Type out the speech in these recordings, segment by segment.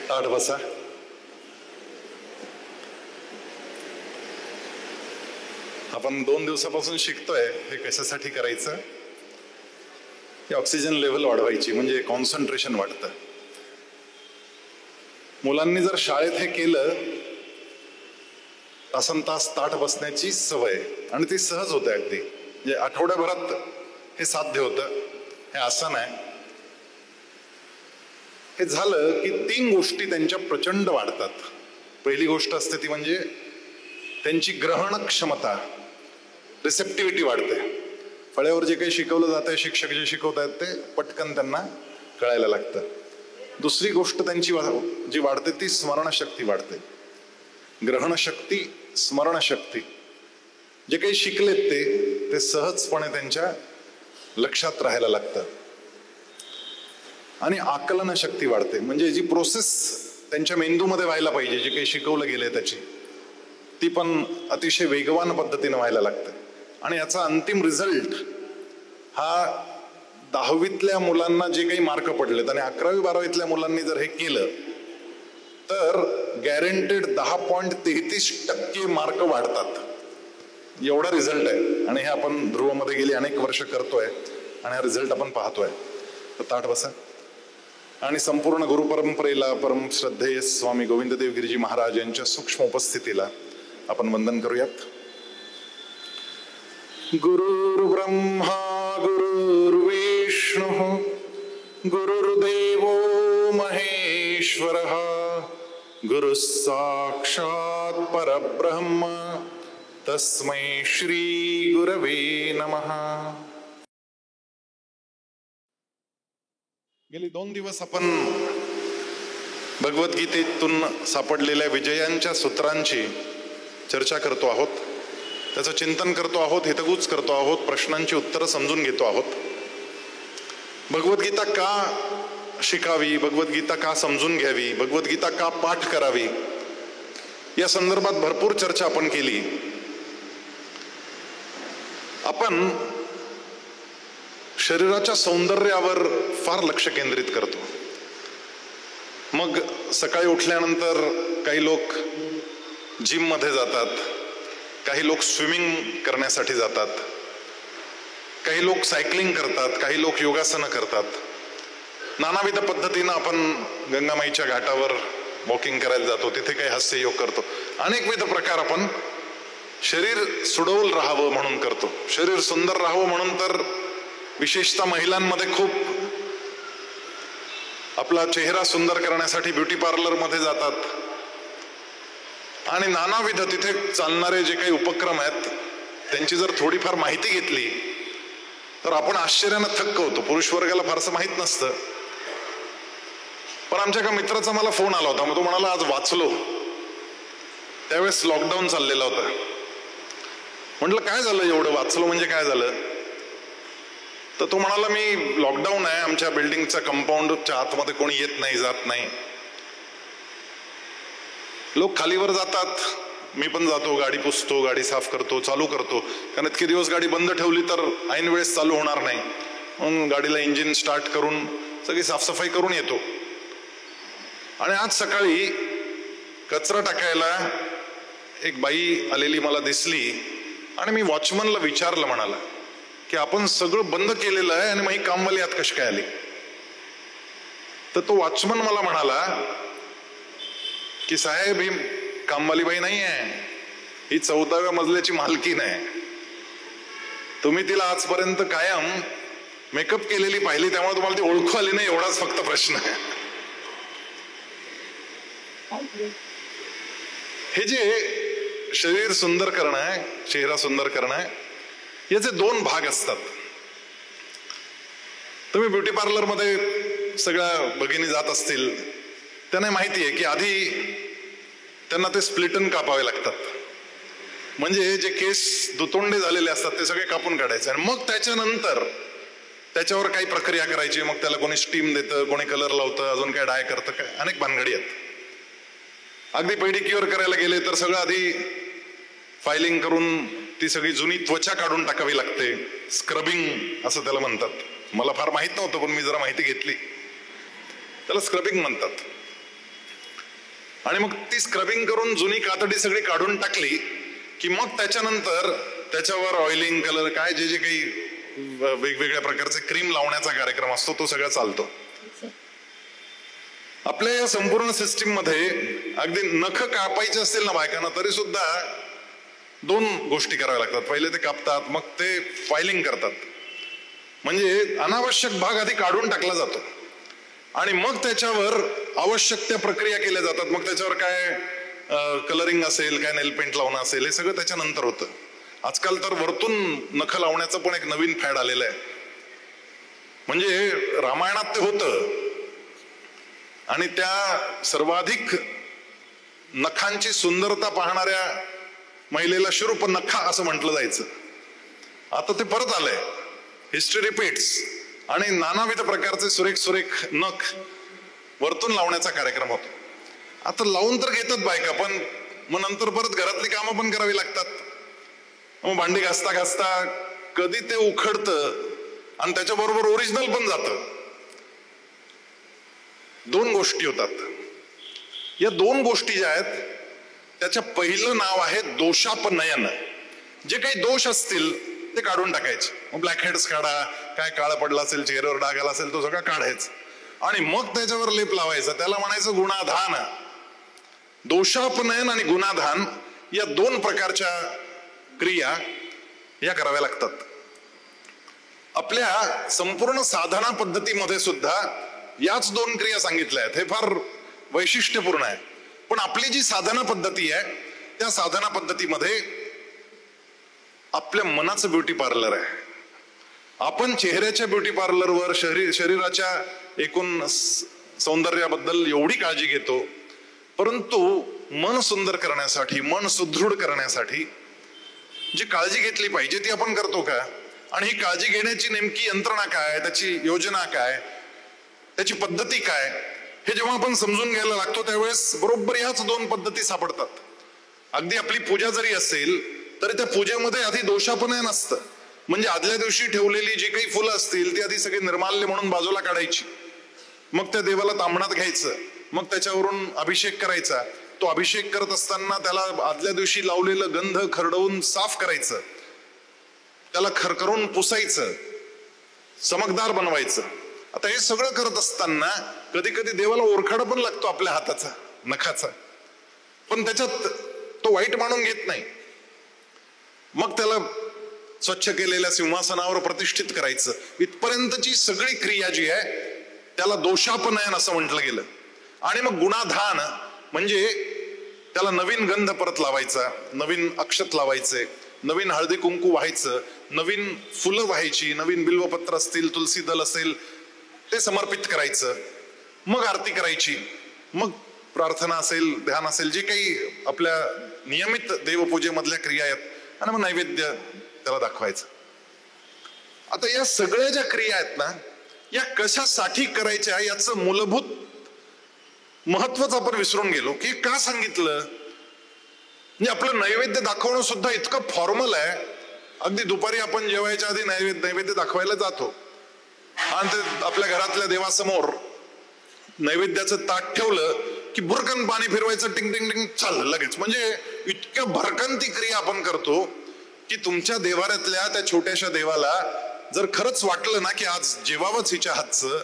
ताठ बसा. आपण 2 दिवसापासून शिकतोय हे कशासाठी करायचं. की ऑक्सिजन लेव्हल वाढवायची, म्हणजे कॉन्सन्ट्रेशन वाढतं. मुलांनी जर शाळेत हे केलं, तासनतास ताठ बसण्याची सवय, आणि ती सहज होते अगदी. म्हणजे आठवड्याभरात हे साध्य होतं. हे आसन आहे. हे झालं की 3 गोष्टी त्यांच्या प्रचंड वाढतात. पहिली गोष्ट असते ती म्हणजे त्यांची ग्रहण क्षमता, रिसेप्टिव्हिटी वाढते. फळ्यावर जे काही शिकवलं जातंय, शिक्षक जे शिकवत आहेत ते पटकन त्यांना कळायला लागतं. दुसरी गोष्ट त्यांची जी वाढते ती स्मरणशक्ती वाढते. ग्रहणशक्ती, स्मरणशक्ती, जे काही शिकलेत ते सहजपणे त्यांच्या लक्षात राहायला लागतं. आणि आकलन शक्ती वाढते, म्हणजे जी प्रोसेस त्यांच्या मेंदूमध्ये व्हायला पाहिजे, जे काही शिकवलं गेलंय त्याची, ती पण अतिशय वेगवान पद्धतीने व्हायला लागते. आणि याचा अंतिम रिझल्ट हा 10वीतल्या मुलांना जे काही मार्क पडलेत आणि 11वी-12वीतल्या मुलांनी जर हे केलं तर गॅरंटेड 10.33% मार्क वाढतात. एवढा रिझल्ट आहे. आणि हे आपण ध्रुवमध्ये गेली अनेक वर्ष करतोय आणि हा रिझल्ट आपण पाहतोय. तर ताठ बसा आणि संपूर्ण गुरुपरंपरेला, परम श्रद्धेय स्वामी गोविंददेव गिरीजी महाराज यांच्या सूक्ष्म उपस्थितीला आपण वंदन करूयात. गुरुर्ब्रह्मा गुरुर्विष्णू गुरुर्देवो महेश्वरः गुरुः साक्षात् परब्रह्म तस्मै श्री गुरवे नमः. गेली 2 दिवस आपण भगवद्गीतेतून सापडलेल्या विजयांच्या सूत्रांची चर्चा करतो आहोत, त्याचं चिंतन करतो आहोत, हितगुज करतो आहोत, प्रश्नांची उत्तरं समजून घेतो आहोत. भगवद्गीता का शिकावी, भगवद्गीता का समजून घ्यावी, भगवद्गीता का पाठ करावी, या संदर्भात भरपूर चर्चा आपण केली. आपण शरीराच्या सौंदर्यावर फार लक्ष केंद्रित करतो. मग सकाळी उठल्यानंतर काही लोक जिम मध्ये जातात, काही लोक स्विमिंग करण्यासाठी जातात, काही लोक सायकलिंग करतात, काही लोक योगासनं करतात. नानाविध पद्धतीनं आपण गंगामाईच्या घाटावर वॉकिंग करायला जातो, तिथे काही हास्य योग करतो. अनेकविध प्रकार आपण शरीर सुडवून राहावं म्हणून करतो, शरीर सुंदर राहावं म्हणून. तर विशेषतः महिलांमध्ये खूप आपला चेहरा सुंदर करण्यासाठी ब्युटी पार्लर मध्ये जातात आणि नानाविध तिथे चालणारे जे काही उपक्रम आहेत त्यांची जर थोडीफार माहिती घेतली तर आपण आश्चर्यानं थक्क होतो. पुरुष वर्गाला फारसं माहित नसतं. पण आमच्या एका मित्राचा मला फोन आला होता. मग तो म्हणाला आज वाचलो, त्यावेळेस लॉकडाऊन चाललेला होता. म्हटलं काय झालं एवढं वाचलो म्हणजे काय झालं? तर तो म्हणाला मी लॉकडाऊन आहे, आमच्या बिल्डिंगच्या कंपाऊंडच्या आतमध्ये कोणी येत नाही, जात नाही, लोक खालीवर जातात, मी पण जातो, गाडी पुसतो, गाडी साफ करतो, चालू करतो. कारण इतके दिवस गाडी बंद ठेवली तर ऐन वेळेस चालू होणार नाही, म्हणून गाडीला इंजिन स्टार्ट करून सगळी साफसफाई करून येतो. आणि आज सकाळी कचरा टाकायला एक बाई आलेली मला दिसली आणि मी वॉचमनला विचारलं, म्हणाला की आपण सगळं बंद केलेलं आहे आणि मग ही कामवाली आत कशी काय आली? तर तो वॉचमन मला म्हणाला की साहेब ही कामवाली बाई नाही आहे, ही 14व्या मजल्याची मालकीण आहे. तुम्ही तिला आजपर्यंत कायम मेकअप केलेली पाहिली, त्यामुळे तुम्हाला ती ओळखू आली नाही, एवढाच फक्त प्रश्न आहे. हे जे शरीर सुंदर करणं आहे, चेहरा सुंदर करणं आहे, याचे 2 भाग असतात. तुम्ही ब्युटी पार्लर मध्ये सगळ्या भगिनी जात असतील, त्यांना माहिती आहे की आधी त्यांना ते स्प्लिटन कापावे लागतात. म्हणजे जे केस दुतोंडे झालेले असतात ते सगळे कापून काढायचे आणि मग त्याच्यानंतर त्याच्यावर काही प्रक्रिया करायची. मग त्याला कोणी स्टीम देतं, कोणी कलर लावतं, अजून काय डाय करतं, काय अनेक भानगडी आहेत. अगदी पेडिक्युअर करायला गेले तर सगळं आधी फायलिंग करून ती सगळी जुनी त्वचा काढून टाकावी लागते. स्क्रबिंग असं त्याला म्हणतात. मला फार माहित नव्हतं, पण मी जरा माहिती घेतली. त्याला स्क्रबिंग म्हणतात. आणि मग ती स्क्रबिंग करून जुनी कातडी सगळी काढून टाकली की मग त्याच्यानंतर त्याच्यावर ऑइलिंग, कलर, काय जे जे काही वेगवेगळ्या प्रकारचे क्रीम लावण्याचा कार्यक्रम असतो तो सगळा चालतो. आपल्या या संपूर्ण सिस्टीम मध्ये अगदी नख कापायचे असतील ना बायकांना तरी सुद्धा 2 गोष्टी कराव्या लागतात. पहिले ते कापतात, मग ते फायलिंग करतात. म्हणजे अनावश्यक भाग आधी काढून टाकला जातो आणि मग त्याच्यावर आवश्यक त्या प्रक्रिया केल्या जातात. मग त्याच्यावर काय कलरिंग असेल, काय नेल पेंट लावणं असेल, हे सगळं त्याच्यानंतर होतं. आजकाल तर वरतून नख लावण्याचं पण एक नवीन फॅड आलेलं आहे. म्हणजे रामायणात ते होतं आणि त्या सर्वाधिक नखांची सुंदरता पाहणाऱ्या महिलेला शूर्पणखा असं म्हटलं जायचं. आता ते परत आलंय, हिस्ट्री रिपीट्स, आणि नानाविध प्रकारचे सुरेख सुरेख नख वरतून लावण्याचा कार्यक्रम होतो. आता लावून तर घेतात बायका, पण मग नंतर परत घरातली कामं पण करावी लागतात. मग भांडी घासता घासता कधी ते उखडतं आणि त्याच्याबरोबर ओरिजिनल पण जातं. 2 गोष्टी होतात. या 2 गोष्टी ज्या आहेत त्याच्या पहिलं नाव आहे दोषापनयन. जे काही दोष असतील ते काढून टाकायचे. मग ब्लॅक हेड्स काढा, काय काळं पडलं असेल, चेहऱ्यावर डाग आला असेल, तो सगळा काढायचा आणि मग त्याच्यावर लेप लावायचा. त्याला म्हणायचं गुणाधान. दोषापनयन आणि गुणाधान या 2 प्रकारच्या क्रिया या कराव्या लागतात. आपल्या संपूर्ण साधना पद्धतीमध्ये सुद्धा याच 2 क्रिया सांगितल्या आहेत. हे फार वैशिष्ट्यपूर्ण आहे. पण आपली जी साधना पद्धती आहे त्या साधना पद्धतीमध्ये आपल्या मनाचं ब्युटी पार्लर आहे. आपण चेहऱ्याच्या ब्युटी पार्लरवर, शरीराच्या एकूण सौंदर्याबद्दल एवढी काळजी घेतो, परंतु मन सुंदर करण्यासाठी, मन सुदृढ करण्यासाठी जी काळजी घेतली पाहिजे ती आपण करतो का? आणि ही काळजी घेण्याची नेमकी यंत्रणा काय, त्याची योजना काय, त्याची पद्धती काय, हे जेव्हा आपण समजून घ्यायला लागतो त्यावेळेस बरोबर याच 2 पद्धती सापडतात. अगदी आपली पूजा जरी असेल तरी त्या पूजेमध्ये आधी दोषापनयन असतं. म्हणजे आदल्या दिवशी ठेवलेली जी काही फुलं असतील ती आधी सगळी निर्माल्य म्हणून बाजूला काढायची. मग त्या देवाला तांबणात घ्यायचं, मग त्याच्यावरून अभिषेक करायचा. तो अभिषेक करत असताना त्याला आदल्या दिवशी लावलेलं गंध खरडवून साफ करायचं, त्याला खरखरून पुसायचं, चमकदार बनवायचं. आता हे सगळं करत असताना कधी कधी देवाला ओरखाडा पण लागतो आपल्या हाताचा, नखाचा, पण त्याच्यात तो वाईट मानून घेत नाही. मग त्याला स्वच्छ केलेल्या सिंहासनावर प्रतिष्ठित करायचं. इथपर्यंतची सगळी क्रिया जी आहे त्याला दोषापनयन असं म्हटलं गेलं. आणि मग गुणाधान म्हणजे त्याला नवीन गंध परत लावायचा, नवीन अक्षत लावायचे, नवीन हळदी कुंकू व्हायचं, नवीन फुलं व्हायची, नवीन बिल्वपत्र असतील, तुलसी दल असेल ते समर्पित करायचं, मग आरती करायची, मग प्रार्थना असेल, ध्यान असेल, जे काही आपल्या नियमित देवपूजेमधल्या क्रिया आहेत, आणि मग नैवेद्य त्याला दाखवायचं. आता या सगळ्या ज्या क्रिया आहेत ना, या कशासाठी करायच्या याचं मूलभूत महत्वच आपण विसरून गेलो. की का सांगितलं? म्हणजे आपलं नैवेद्य दाखवणं सुद्धा इतकं फॉर्मल आहे. अगदी दुपारी आपण जेवायच्या आधी नैवेद्य दाखवायला जातो आणि ते आपल्या घरातल्या देवासमोर नैवेद्याचं ताट ठेवलं की भुरकन पाणी फिरवायचं, टिंग टिंग टिंग, चाललं लगेच. म्हणजे इतक्या भरकन ती क्रिया आपण करतो की तुमच्या देवाऱ्यातल्या त्या छोट्याशा देवाला जर खरंच वाटलं ना की आज जेवावंच हिच्या हातचं,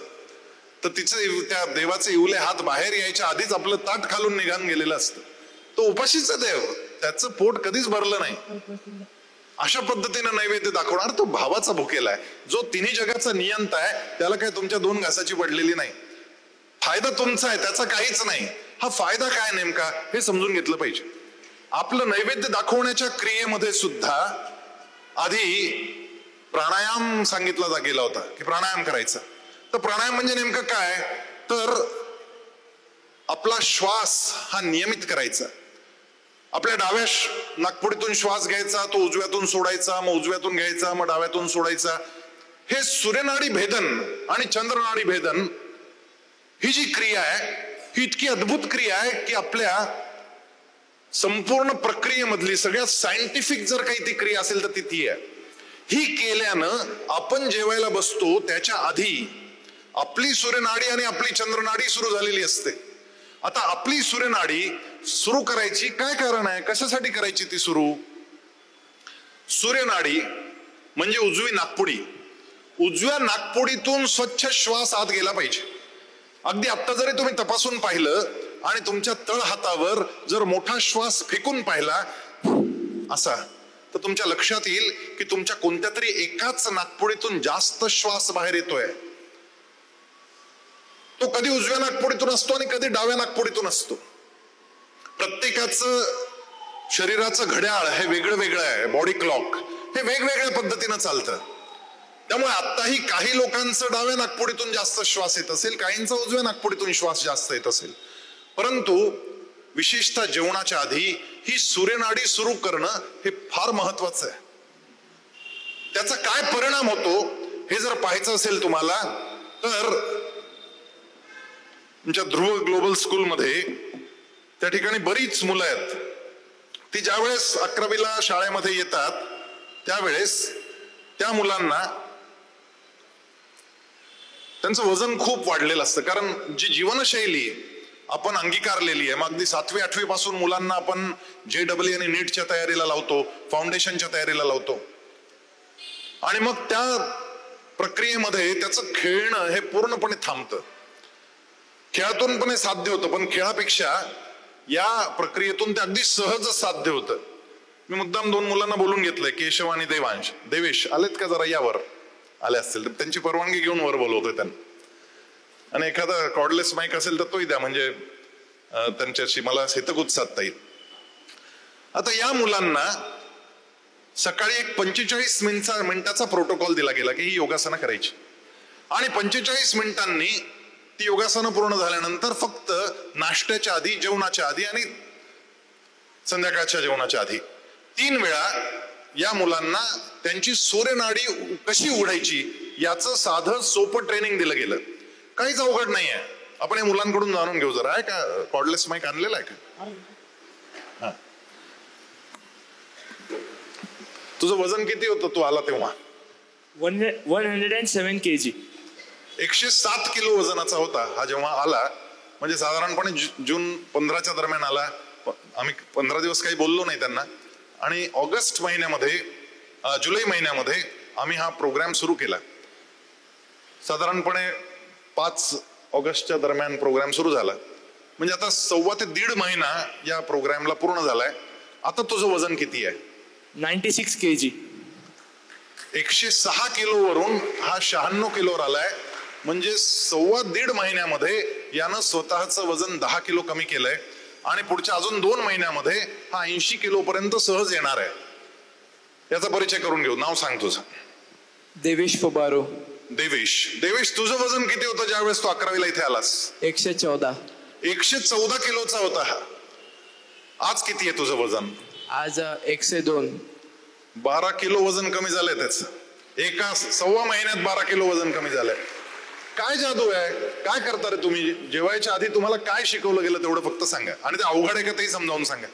तर तिचं त्या देवाचे इवले हात बाहेर यायच्या आधीच आपलं ताट खालून निघान गेलेलं असतं. तो उपाशीचा देव, त्याचं पोट कधीच भरलं नाही. अशा पद्धतीने नैवेद्य दाखवणार तो भावाचा भुकेला आहे, जो तिन्ही जगाचा नियंता आहे. त्याला काय तुमच्या 2 घासाची पडलेली नाही. फायदा तुमचा आहे, त्याचा काहीच नाही. हा फायदा काय नेमका हे समजून घेतलं पाहिजे. आपलं नैवेद्य दाखवण्याच्या क्रियेमध्ये सुद्धा आधी प्राणायाम सांगितला गेला होता की प्राणायाम करायचा. तर प्राणायाम म्हणजे नेमकं काय? तर आपला श्वास हा नियमित करायचा. आपल्या डाव्या नाकपुडीतून श्वास घ्यायचा, तो उजव्यातून सोडायचा, मग उजव्यातून घ्यायचा, मग डाव्यातून सोडायचा. हे सूर्यनाडी भेदन आणि चंद्रनाडी भेदन ही जी क्रिया आहे ही इतकी अद्भुत क्रिया आहे की आपल्या संपूर्ण प्रक्रियेमधली सगळ्यात सायंटिफिक जर काही ती क्रिया असेल तर ती आहे. ही केल्यानं आपण जेवायला बसतो त्याच्या आधी आपली सूर्यनाडी आणि आपली चंद्रनाडी सुरू झालेली असते. आता आपली सूर्यनाडी सुरू करायची काय कारण आहे, कशासाठी करायची ती सुरू? सूर्यनाडी म्हणजे उजवी नाकपुडी. उजव्या नाकपुडीतून स्वच्छ श्वास आत गेला पाहिजे. अगदी आत्ता जरी तुम्ही तपासून पाहिलं आणि तुमच्या तळ हातावर जर मोठा श्वास फेकून पाहिला असा, तर तुमच्या लक्षात येईल की तुमच्या कोणत्या तरी एकाच नाकपुडीतून जास्त श्वास बाहेर येतोय. तो कधी उजव्या नाकपुडीतून असतो आणि कधी डाव्या नाकपुडीतून असतो. प्रत्येकाचं शरीराचं घड्याळ हे वेगळं वेगळं आहे. बॉडी क्लॉक हे वेगवेगळ्या पद्धतीनं चालतं. त्यामुळे आत्ताही काही लोकांचं डाव्या नाकपुडीतून जास्त श्वास येत असेल, काहींचा उजव्या नाकपुडीतून श्वास जास्त येत असेल. परंतु विशेषतः जेवणाच्या आधी ही सूर्यनाडी सुरू करणं हे फार महत्वाचं आहे. त्याचा काय परिणाम होतो हे जर पाहायचं असेल तुम्हाला, तर तुमच्या ध्रुव ग्लोबल स्कूलमध्ये त्या ठिकाणी बरीच मुलं आहेत. ती ज्यावेळेस 11वीला शाळेमध्ये येतात त्यावेळेस त्या मुलांना त्यांचं वजन खूप वाढलेलं असतं. कारण जी जीवनशैली आपण अंगीकारलेली आहे, मग अगदी 7वी 8वी पासून मुलांना आपण JEE आणि नीटच्या तयारीला लावतो, फाउंडेशनच्या तयारीला लावतो, आणि मग त्या प्रक्रियेमध्ये त्याचं खेळणं हे पूर्णपणे थांबतं. खेळातून पण हे साध्य होतं, पण खेळापेक्षा या प्रक्रियेतून ते अगदी सहज साध्य होतं. मी मुद्दाम 2 मुलांना बोलून घेतलंय, केशव आणि देवेश आलेत का जरा यावर? आले असतील तर त्यांची परवानगी घेऊन वर बोलवतोय त्यांना. आणि एखादा कॉर्डलेस माईक असेल तर तोही द्या, म्हणजे त्यांच्याशी मला हितगुज साधता येईल. आता या मुलांना सकाळी एक 45 मिनिटाचा प्रोटोकॉल दिला गेला की ही योगासनं करायची, आणि 45 मिनिटांनी ती योगासनं पूर्ण झाल्यानंतर फक्त नाश्त्याच्या आधी, जेवणाच्या आधी आणि संध्याकाळच्या जेवणाच्या आधी 3 वेळा या मुलांना त्यांची सूर्यनाडी कशी उघडायची याचं साधं सोपं ट्रेनिंग दिलं गेलं. काहीच अवघड नाही आहे. आपण या मुलांकडून जाणून घेऊ जरा. आहे का कॉर्डलेस माईक आणलेला आहे का? तुझं वजन किती होतं तू आला तेव्हा? 107 kg. 107 किलो वजनाचा होता हा जेव्हा आला. म्हणजे साधारणपणे जून 15च्या दरम्यान आला. आम्ही 15 दिवस काही बोललो नाही त्यांना, आणि ऑगस्ट महिन्यामध्ये, जुलै महिन्यामध्ये आम्ही हा प्रोग्राम सुरू केला. साधारणपणे 5 ऑगस्टच्या दरम्यान प्रोग्राम सुरू झाला. म्हणजे आता 1.25 ते 1.5 महिना या प्रोग्रामला पूर्ण झालाय. आता तुझं वजन किती आहे? 96 kg. 106 किलोवरून हा 96 किलोवर आलाय. म्हणजे 1.25 महिन्यामध्ये यानं स्वतःचं वजन 10 किलो कमी केलंय, आणि पुढच्या अजून 2 महिन्यामध्ये हा 80 किलो पर्यंत सहज येणार आहे. याचा परिचय करून घेऊ. नाव सांग तुझं. देवेश फबारो. देवेश तुझं वजन किती होतं ज्यावेळेस तू 11वीला इथे आलास? 114. 114 किलोचा होता हा. आज किती आहे तुझं वजन? आज 102. 12 किलो वजन कमी झालंय त्याचं. एका 1.25 महिन्यात 12 किलो वजन कमी झालंय. काय जादू आहे? काय करता रे तुम्ही? जेवायच्या आधी तुम्हाला काय शिकवलं गेलं तेवढं फक्त सांगा, आणि ते अवघड आहे का तेही समजावून सांगा.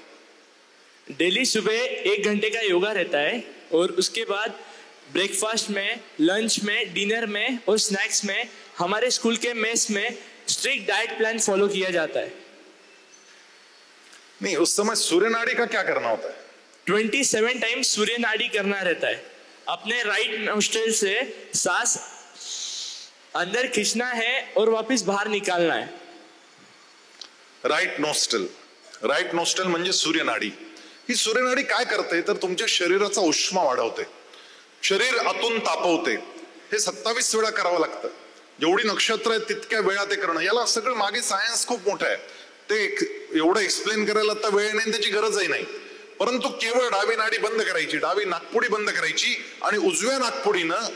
डेली सुबह 1 घंटे का योगा रहता है, और उसके बाद ब्रेकफास्ट में, लंच में, डिनर में और स्नैक्स में हमारे स्कूल के मेस में स्ट्रिक्ट डाइट प्लान फॉलो किया जाता है. नहीं, उस समय सूर्यनाड़ी का क्या करना होता है? 27 टाइम्स सूर्य नाड़ी करना रहता है. अपने राइट नोस्ट्रिल से सांस अंदर खींचना है और वापस बाहर निकालना है. राईट नोस्ट्रल म्हणजे सूर्यनाडी. ही सूर्यनाडी काय करते तर तुमच्या शरीराचा उष्मा वाढवते, शरीर आतून तापवते. हे 27 वेळा करावं लागतं. जेवढी नक्षत्र आहेत तितक्या वेळा ते करणं. याला सगळं मागे सायन्स खूप मोठं आहे. ते एवढं एक्सप्लेन करायला आता वेळ नाही, त्याची गरजही नाही. परंतु केवळ डावी नाडी बंद करायची, डावी नाकपुडी बंद करायची, आणि उजव्या नाकपुडीनं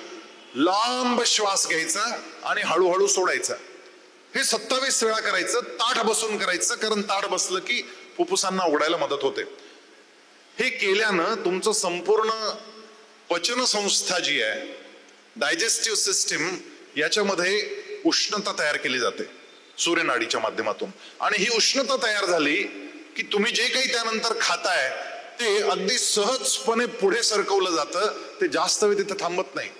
लांब श्वास घ्यायचा आणि हळूहळू सोडायचा. हे 27 वेळा करायचं. ताठ बसून करायचं, कारण ताठ बसलं की फुफ्फुसांना उघडायला मदत होते. हे केल्यानं तुमचं संपूर्ण पचन संस्था जी आहे, डायजेस्टिव्ह सिस्टीम, याच्यामध्ये उष्णता तयार केली जाते सूर्यनाडीच्या माध्यमातून. आणि ही उष्णता तयार झाली की तुम्ही जे काही त्यानंतर खाताय ते अगदी सहजपणे पुढे सरकवलं जातं. ते जास्त वेळ तिथे थांबत नाही.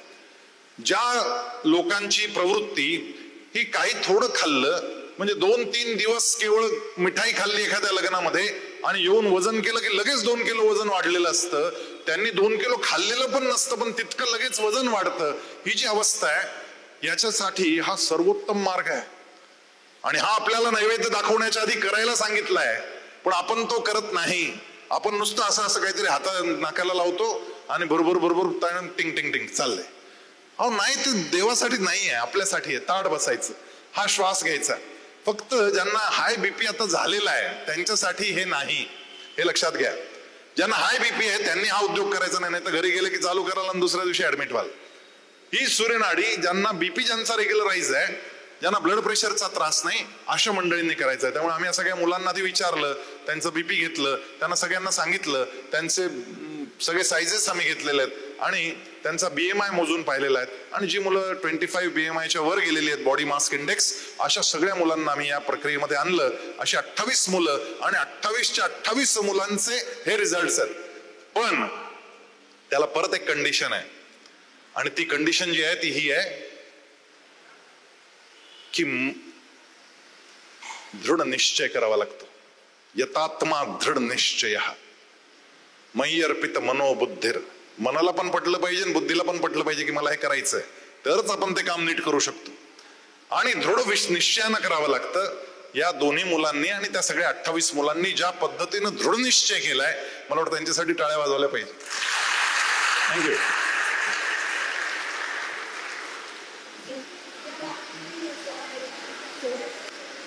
ज्या लोकांची प्रवृत्ती ही काही थोडं खाल्लं म्हणजे 2-3 दिवस केवळ मिठाई खाल्ली एखाद्या लग्नामध्ये आणि येऊन वजन केलं की लगेच 2 किलो वजन वाढलेलं असतं. त्यांनी 2 किलो खाल्लेलं पण नसतं, पण तितकं लगेच वजन वाढतं. ही जी अवस्था आहे, याच्यासाठी हा सर्वोत्तम मार्ग आहे. आणि हा आपल्याला नैवेद्य दाखवण्याच्या आधी करायला सांगितलाय, पण आपण तो करत नाही. आपण नुसतं असं असं काहीतरी हाता नाकाला लावतो आणि बरोबर टिंग टिंग टिंग चाललंय. अहो नाही, ते देवासाठी नाही आहे, आपल्यासाठी आहे. ताट बसायचं, हा श्वास घ्यायचा. फक्त ज्यांना हाय बीपी आता झालेला आहे त्यांच्यासाठी हे नाही, हे लक्षात घ्या. ज्यांना हाय बीपी आहे त्यांनी हा उद्योग करायचा नाही, तर घरी गेले की चालू करायला आणि दुसऱ्या दिवशी ऍडमिट व्हाल. ही सूर्यनाडी ज्यांना बीपी ज्यांचा रेग्युलराईज आहे, ज्यांना ब्लड प्रेशरचा त्रास नाही, अशा मंडळींनी करायचं आहे. त्यामुळे आम्ही सगळ्या मुलांना आधी विचारलं, त्यांचं बीपी घेतलं, त्यांना सगळ्यांना सांगितलं, त्यांचे सगळे सायझेस आम्ही घेतलेले आहेत आणि त्यांचा BMI मोजून पाहिलेला आहे. आणि जी मुलं 25 BMIच्या वर गेलेली आहेत, बॉडी मास इंडेक्स, अशा सगळ्या मुलांना आम्ही या प्रक्रियेमध्ये आणलं. अशी 28 मुलं आणि 28च्या 28 मुलांचे हे रिझल्ट आहेत. पण त्याला परत एक कंडिशन आहे, आणि ती कंडिशन जी आहे ती ही आहे की दृढ निश्चय करावा लागतो. यतात्मा दृढ निश्चय मयी अर्पित मनोबुद्धीर. मनाला पण पटलं पाहिजे आणि बुद्धीला पण पटलं पाहिजे की मला हे करायचंय, तरच आपण ते काम नीट करू शकतो. आणि दृढ निश्चयानं करावं लागतं. या दोन्ही मुलांनी आणि त्या सगळ्या 28 मुलांनी ज्या पद्धतीनं दृढ निश्चय केलाय, मला वाटतं त्यांच्यासाठी टाळ्या वाजवल्या पाहिजे. थँक्यू.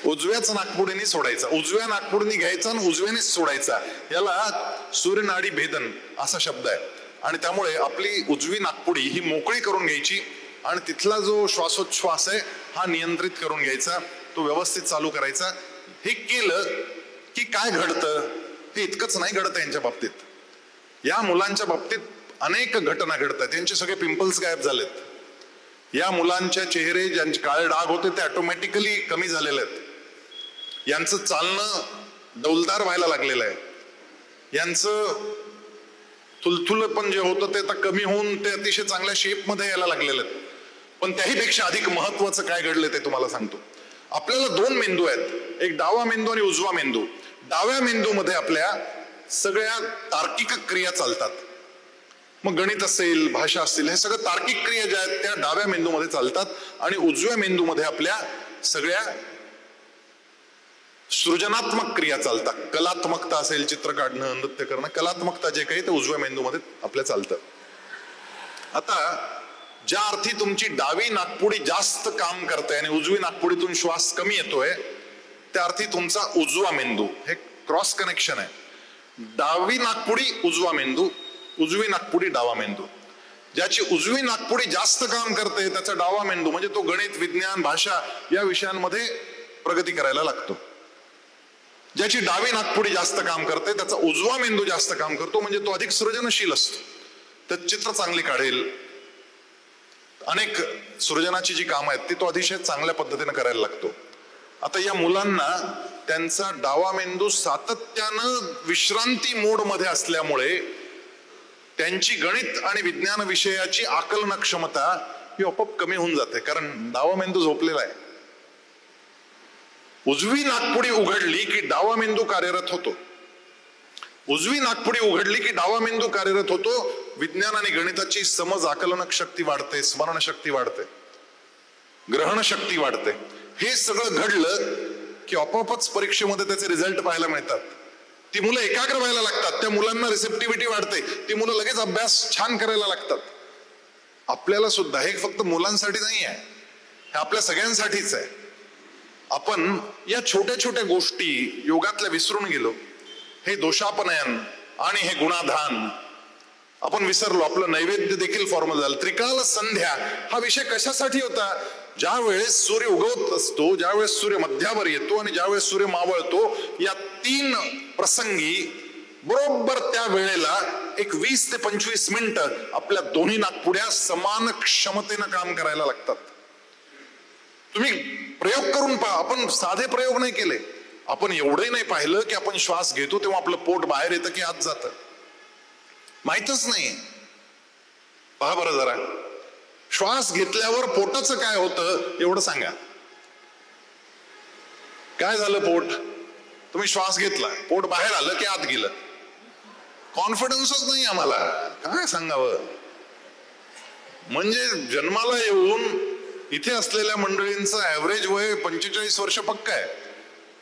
उजव्याच नाकपुडीने सोडायचा, उजव्या नाकपुडीने घ्यायचा आणि उजव्यानेच सोडायचा. याला सूर्यनाडी भेदन असा शब्द आहे. आणि त्यामुळे आपली उजवी नाकपुडी ही मोकळी करून घ्यायची आणि तिथला जो श्वासोच्छ्वास आहे हा नियंत्रित करून घ्यायचा, तो व्यवस्थित चालू करायचा. हे केलं की काय घडतं, हे इतकंच नाही घडतं यांच्या बाबतीत. या मुलांच्या बाबतीत अनेक घटना घडतात. त्यांचे सगळे पिंपल्स गायब झालेत. या मुलांच्या चेहरे ज्यांचे काळे डाग होते ते ऑटोमॅटिकली कमी झालेले आहेत. यांचं चालणं डौलदार व्हायला लागलेलं आहे. यांचं थुलथुल पण जे होतं ते आता कमी होऊन ते अतिशय चांगल्या शेपमध्ये यायला लागलेले आहेत. पण त्याहीपेक्षा अधिक महत्वाचं काय घडलं ते तुम्हाला सांगतो. आपल्याला 2 मेंदू आहेत, एक डावा मेंदू आणि उजवा मेंदू. डाव्या मेंदूमध्ये आपल्या सगळ्या तार्किक क्रिया चालतात. मग गणित असेल, भाषा असतील, हे सगळं तार्किक क्रिया ज्या आहेत त्या डाव्या मेंदूमध्ये चालतात. आणि उजव्या मेंदूमध्ये आपल्या सगळ्या सृजनात्मक क्रिया चालतात. कलात्मकता असेल, चित्र काढणं, नृत्य करणं, कलात्मकता जे काही ते उजव्या मेंदूमध्ये आपल्या चालतं. आता ज्या अर्थी तुमची डावी नाकपुडी जास्त काम करते आणि उजवी नाकपुडीतून श्वास कमी येतोय, त्या अर्थी तुमचा उजवा मेंदू, हे क्रॉस कनेक्शन आहे. डावी नाकपुडी उजवा मेंदू, उजवी नाकपुडी डावा मेंदू. ज्याची उजवी नाकपुडी जास्त काम करते त्याचा डावा मेंदू म्हणजे तो गणित, विज्ञान, भाषा या विषयांमध्ये प्रगती करायला लागतो. ज्याची डावी नाकपुडी जास्त काम करते त्याचा उजवा मेंदू जास्त काम करतो, म्हणजे तो अधिक सृजनशील असतो. तर चित्र चांगली काढेल, अनेक सृजनाची जी कामं आहेत ती तो अतिशय चांगल्या पद्धतीने करायला लागतो. आता या मुलांना त्यांचा डावा मेंदू सातत्यानं विश्रांती मोड मध्ये असल्यामुळे त्यांची गणित आणि विज्ञान विषयाची आकलन क्षमता ही आपोआप कमी होऊन जाते, कारण डावा मेंदू झोपलेला आहे. उजवी नाकपुडी उघडली की डावा मेंदू कार्यरत होतो. उजवी नाकपुडी उघडली की डावा मेंदू कार्यरत होतो. विज्ञान आणि गणिताची समज, आकलन शक्ती वाढते, स्मरण शक्ती वाढते, ग्रहण शक्ती वाढते. हे सगळं घडलं की आपोआपच परीक्षेमध्ये त्याचे रिझल्ट पाहायला मिळतात. ती मुलं एकाग्र व्हायला लागतात, त्या मुलांना रिसेप्टिव्हिटी वाढते, ती मुलं लगेच अभ्यास छान करायला लागतात. आपल्याला सुद्धा हे फक्त मुलांसाठी नाही आहे, हे आपल्या सगळ्यांसाठीच आहे. आपण या छोट्या छोट्या गोष्टी योगातल्या विसरून गेलो. हे दोषापनयन आणि हे गुणाधान आपण विसरलो. आपलं नैवेद्य देखील फॉर्मल झालं. त्रिकाल संध्या हा विषय कशासाठी होता? ज्या वेळेस सूर्य उगवत असतो, ज्या वेळेस सूर्य मध्यावर येतो आणि ज्या वेळेस सूर्य मावळतो, या 3 प्रसंगी बरोबर त्या वेळेला एक 20 ते 25 मिनिटं आपल्या दोन्ही नाकपुड्या समान क्षमतेनं काम करायला लागतात. तुम्ही प्रयोग करून पहा. आपण साधे प्रयोग नाही केले, आपण एवढे नाही पाहिलं की आपण श्वास घेतो तेव्हा आपलं पोट बाहेर येतं की आत जातं, माहितच नाही. पहा बरं जरा, श्वास घेतल्यावर पोटाचं काय होतं एवढं सांगा. काय झालं? पोट, तुम्ही श्वास घेतला, पोट बाहेर आलं की आत गेलं. कॉन्फिडन्सच नाही आम्हाला, काय सांगावं. म्हणजे जन्माला येऊन इथे असलेल्या मंडळींचं ऍव्हरेज वय 45 वर्ष पक्का आहे,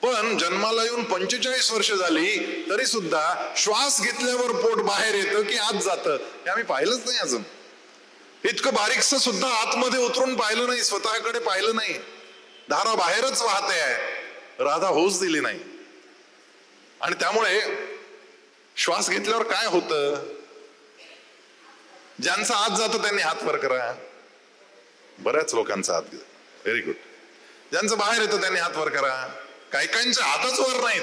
पण जन्माला येऊन 45 वर्ष झाली तरी सुद्धा श्वास घेतल्यावर पोट बाहेर येतं की आत जातं हे आम्ही पाहिलंच नाही अजून. इतकं बारीकसं सुद्धा आतमध्ये उतरून पाहिलं नाही, स्वतःकडे पाहिलं नाही. धारा बाहेरच वाहते आहे, राधा होऊच दिली नाही. आणि त्यामुळे श्वास घेतल्यावर काय होतं? ज्यांचा आत जातं त्यांनी हात वर करा. बऱ्याच लोकांचा हात गेला, व्हेरी गुड. ज्यांचं बाहेर येतं त्यांनी हात वर करा. काही काहींचे हातच वर नाहीत.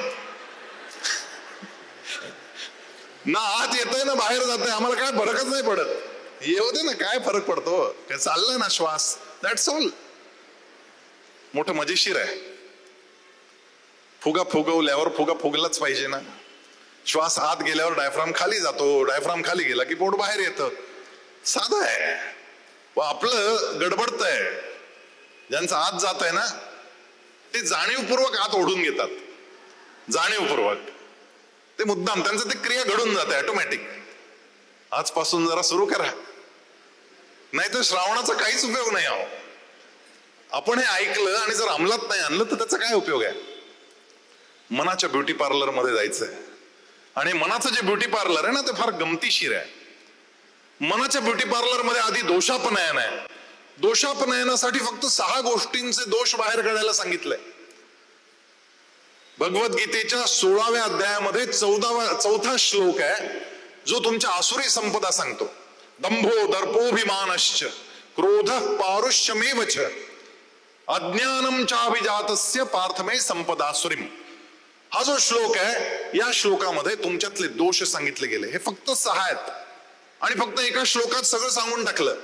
ना आत येतंय ना बाहेर जातंय, आम्हाला काय फरकच नाही पडत. येऊ दे ना, काय फरक पडतो, काय चाललंय ना श्वास, दॅट्स ऑल. मोठं मजेशीर आहे. फुगा फुगवल्यावर फुगा फुगलाच पाहिजे ना. श्वास आत गेल्यावर डायफ्राम खाली जातो, डायफ्राम खाली गेला की पोट बाहेर येतं. साधं आहे. व आपलं गडबडतंय. ज्यांचं आत जात आहे ना ते जाणीवपूर्वक आत ओढून घेतात, जाणीवपूर्वक. ते मुद्दाम त्यांचं ते क्रिया घडून जाते ऑटोमॅटिक. आजपासून जरा सुरू करा, नाहीतर श्रावणाचा काहीच उपयोग नाही. आहो, आपण हे ऐकलं आणि जर अंमलात नाही आणलं तर त्याचा काय उपयोग आहे? मनाच्या ब्युटी पार्लर मध्ये जायचंय. आणि मनाचं जे ब्युटी पार्लर आहे ना ते फार गमतीशीर आहे. मनाच्या ब्युटी पार्लर मध्ये आधी दोषापनयन आहे. दोषापनयनासाठी फक्त 6 गोष्टींचे दोष बाहेर काढायला सांगितलंय. भगवद्गीतेच्या 16व्या अध्यायामध्ये 4था श्लोक आहे जो तुमच्या आसुरी संपदा सांगतो. दंभो दर्पोभिमानश्च क्रोध पारुष्यमेवच अज्ञानम चाभिजातस्य पार्थमे संपदासुरीम. हा जो श्लोक आहे या श्लोकामध्ये तुमच्यातले दोष सांगितले गेले. हे फक्त 6 आहेत आणि फक्त एका श्लोकात सगळं सांगून टाकलं.